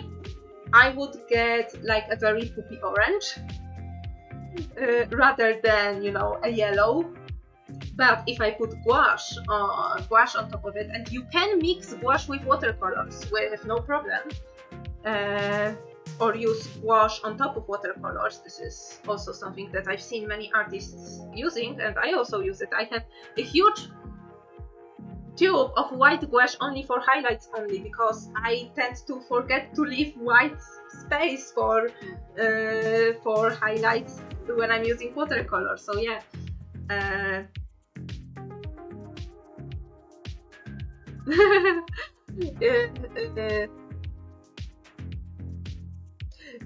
I would get like a very poopy orange rather than, you know, a yellow. But if I put gouache on top of it, and you can mix gouache with watercolors with no problem, or use gouache on top of watercolors. This is also something that I've seen many artists using, and I also use it. I have a huge tube of white gouache only for highlights only, because I tend to forget to leave white space for highlights when I'm using watercolor. So yeah.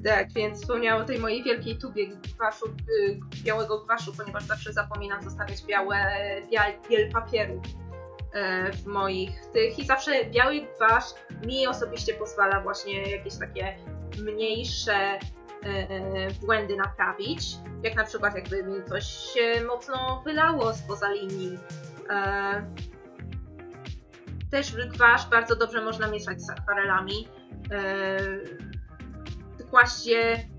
Tak, więc wspomniałam o tej mojej wielkiej tubie gwaszu, białego gwaszu, ponieważ zawsze zapominam zostawiać biel papieru w moich tych i zawsze biały gwasz mi osobiście pozwala właśnie jakieś takie mniejsze błędy naprawić, jak na przykład jakby mi coś się mocno wylało spoza linii. Też gwasz bardzo dobrze można mieszać z akwarelami. Kłaście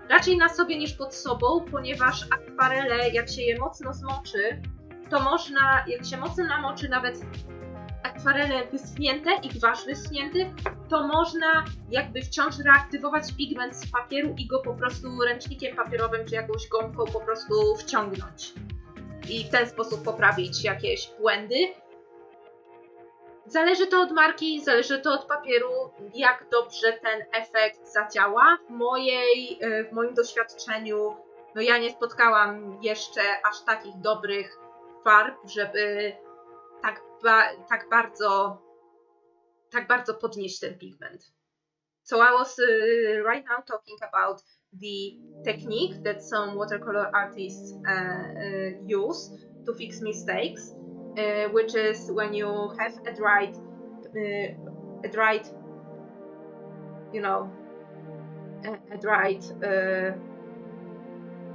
raczej na sobie niż pod sobą, ponieważ akwarele, jak się je mocno zmoczy, to można, jak się mocno namoczy nawet akwarele wyschnięte i gwasz wyschnięty, to można jakby wciąż reaktywować pigment z papieru i go po prostu ręcznikiem papierowym czy jakąś gąbką po prostu wciągnąć. I w ten sposób poprawić jakieś błędy. Zależy to od marki, zależy to od papieru, jak dobrze ten efekt zadziała. W moim doświadczeniu, no ja nie spotkałam jeszcze aż takich dobrych farb, żeby tak bardzo podnieść ten pigment. So I was right now talking about the technique that some watercolor artists use to fix mistakes. Which is when you have a dried,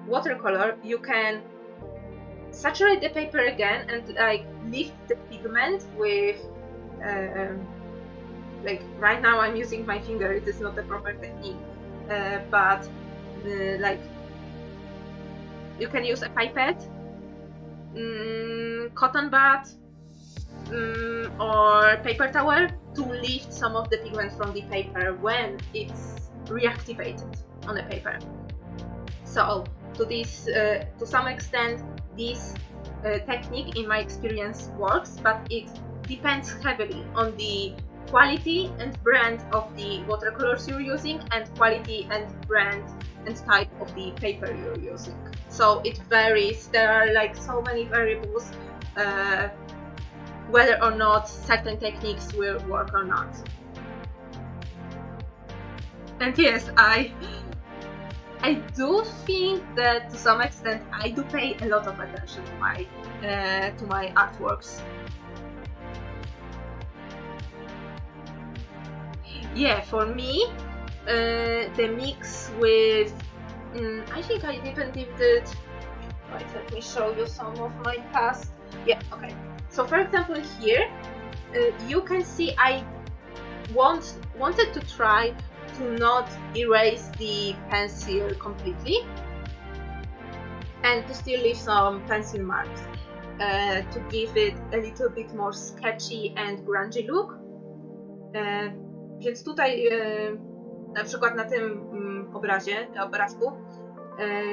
watercolor, you can saturate the paper again and like lift the pigment with, like right now I'm using my finger. It is not the proper technique, but like you can use a pipette. Cotton bud or paper towel to lift some of the pigment from the paper when it's reactivated on the paper. So to some extent this technique in my experience works, but it depends heavily on the quality and brand of the watercolors you're using and quality and brand and type of the paper you're using. So it varies. There are like so many variables whether or not certain techniques will work or not. And yes, I do think that to some extent I do pay a lot of attention to my artworks. Yeah, for me, the mix with, I think I even did it, right, let me show you some of my past. Yeah, okay. So for example here, you can see I wanted to try to not erase the pencil completely and to still leave some pencil marks to give it a little bit more sketchy and grungy look. Więc tutaj na przykład na tym obrazku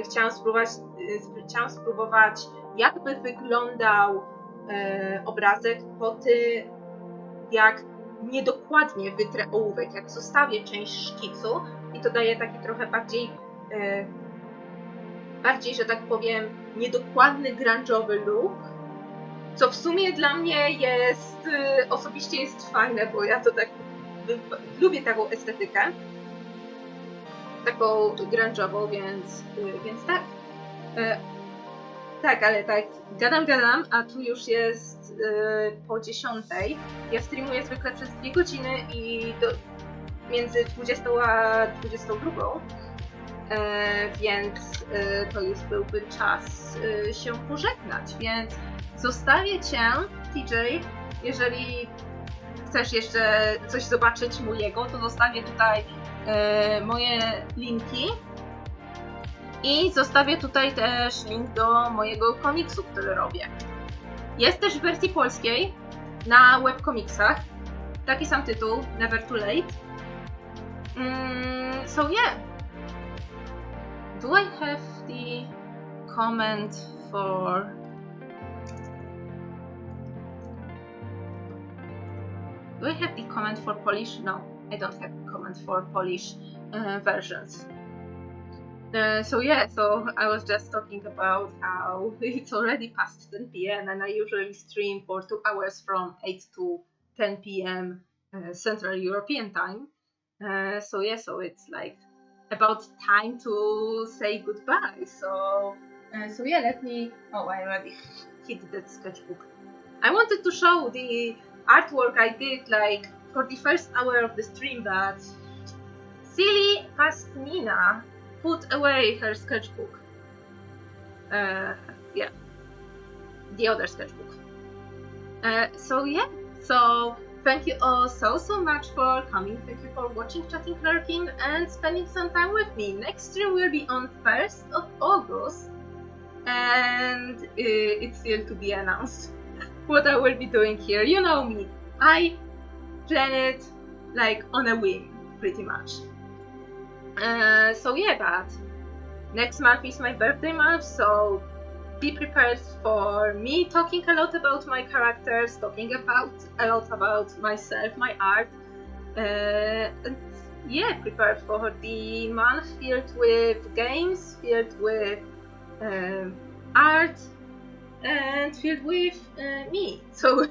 chciałam spróbować jakby wyglądał obrazek po tym, jak niedokładnie wytrę ołówek, jak zostawię część szkicu i to daje taki trochę bardziej, że tak powiem, niedokładny grunge'owy look, co w sumie dla mnie osobiście jest fajne, bo ja to tak lubię taką estetykę, taką grunge'ową, więc tak. Tak, ale tak, gadam, a tu już jest po 10. Ja streamuję zwykle przez 2 godziny i między 20 a 22, więc to już byłby czas się pożegnać, więc zostawię Cię, TJ, jeżeli chcesz jeszcze coś zobaczyć mojego, to zostawię tutaj moje linki. I zostawię tutaj też link do mojego komiksu, który robię. Jest też w wersji polskiej na webcomicsach. Taki sam tytuł, Never Too Late. So yeah. Do I have the comment for... Do I have the comment for Polish? No, I don't have the comment for Polish versions. So yeah, so I was just talking about how it's already past 10 p.m. and I usually stream for 2 hours from 8 to 10 p.m. Central European time. So yeah, so it's like about time to say goodbye. So So yeah, let me... Oh, I already hit that sketchbook. I wanted to show the artwork I did like for the first hour of the stream, but silly past Nina put away her sketchbook. Yeah, the other sketchbook. So yeah, so thank you all so much for coming. Thank you for watching, chatting, lurking, and spending some time with me. Next stream will be on 1st of August, and it's still to be announced what I will be doing here. You know me, I plan it like on a whim, pretty much. So yeah, but next month is my birthday month, so be prepared for me talking a lot about my characters, talking about a lot about myself, my art, and yeah, prepared for the month filled with games, filled with art, and filled with me. So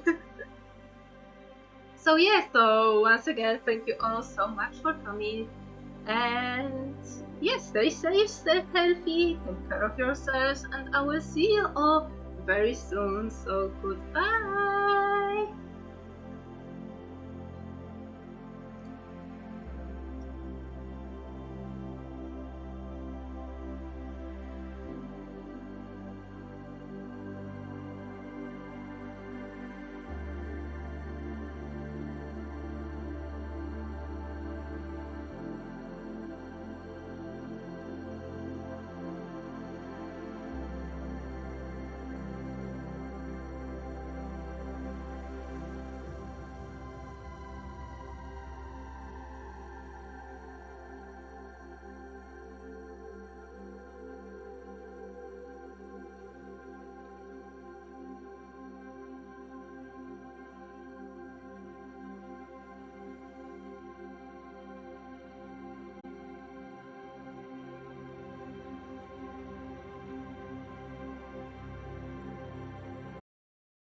so yeah, so once again, thank you all so much for coming, and yes, stay safe, stay healthy, take care of yourselves, and I will see you all very soon. So goodbye.